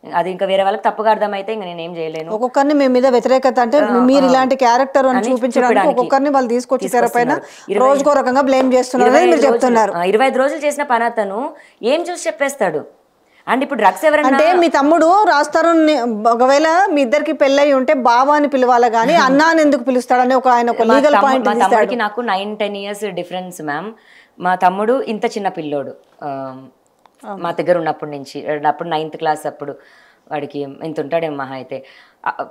అది ఇంకా వేరే వాళ్ళకి తప్పుగా అర్థమైతే ఇంకా నేను ఏం చేయలేను. ఒక్కొక్కరిని మీ మీద వ్యతిరేకత అంటే మీరు ఇలాంటి క్యారెక్టర్ అని చూపించడానికి ఒక్కొక్కరిని వాళ్ళు తీసుకొచ్చి తెరపైన రోజుకో రకంగా బ్లేమ్ చేస్తున్నారు మీరు చెప్తున్నారు. 25 రోజులు చేసిన పని అతను ఏం చూసి చెప్పేస్తాడు. అండ్ ఇప్పుడు డ్రగ్స్ ఎవరైనా అంటే మీ తమ్ముడు రాస్తారు, ఒకవేళ మీ ఇద్దరికి పెళ్ళయి ఉంటే బావా అని పిలవాలి కానీ అన్నా అని ఎందుకు పిలుస్తాడని ఆయన ఒక లీగల్ పాయింట్. మా తమ్ముడికి నాకు 9-10 years డిఫరెన్స్ మ్యామ్. మా తమ్ముడు ఇంత చిన్న పిల్లోడు మా దగ్గర ఉన్నప్పటి నుంచి. అప్పుడు 9th క్లాస్ అప్పుడు వాడికి ఇంత ఉంటాడేమో మహా అయితే.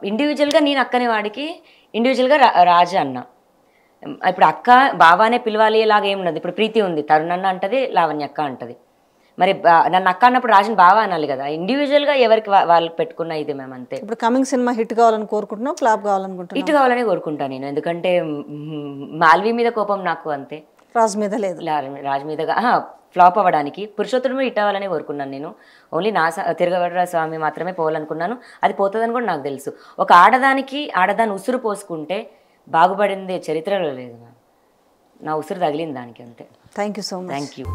ఇండివిజువల్గా నేను అక్కనే వాడికి ఇండివిజువల్గా రాజా అన్న. ఇప్పుడు అక్క బావానే పిలవాలి లాగా ఏమున్నది. ఇప్పుడు ప్రీతి ఉంది, తరుణ్ అన్న అంటది, లావణ్య అక్క అంటది. మరి నన్ను అక్క అన్నప్పుడు రాజుని బావా అనాలి కదా. ఇండివిజువల్గా ఎవరికి వాళ్ళకి పెట్టుకున్న ఇది మేము అంతే. ఇప్పుడు కమింగ్ సినిమా హిట్ కావాలని కోరుకుంటున్నాం, ఫ్లాప్ కావాలనుకుంటున్నాం? హిట్ కావాలని కోరుకుంటాను నేను. ఎందుకంటే మాల్వి మీద కోపం నాకు అంతే, రాజు మీద లేదు. రాజు మీదగా ఫ్లాప్ అవ్వడానికి పురుషోత్తముడు హిట్ అవ్వాలని కోరుకున్నాను నేను. ఓన్లీ నా తిరగబడ్డ స్వామి మాత్రమే పోవాలనుకున్నాను. అది పోతుందని కూడా నాకు తెలుసు. ఒక ఆడదాని ఉసురు పోసుకుంటే బాగుపడింది చరిత్రలో లేదు మ్యామ్. నా ఉసురు తగిలింది దానికి అంతే. Thank you so much. Thank you.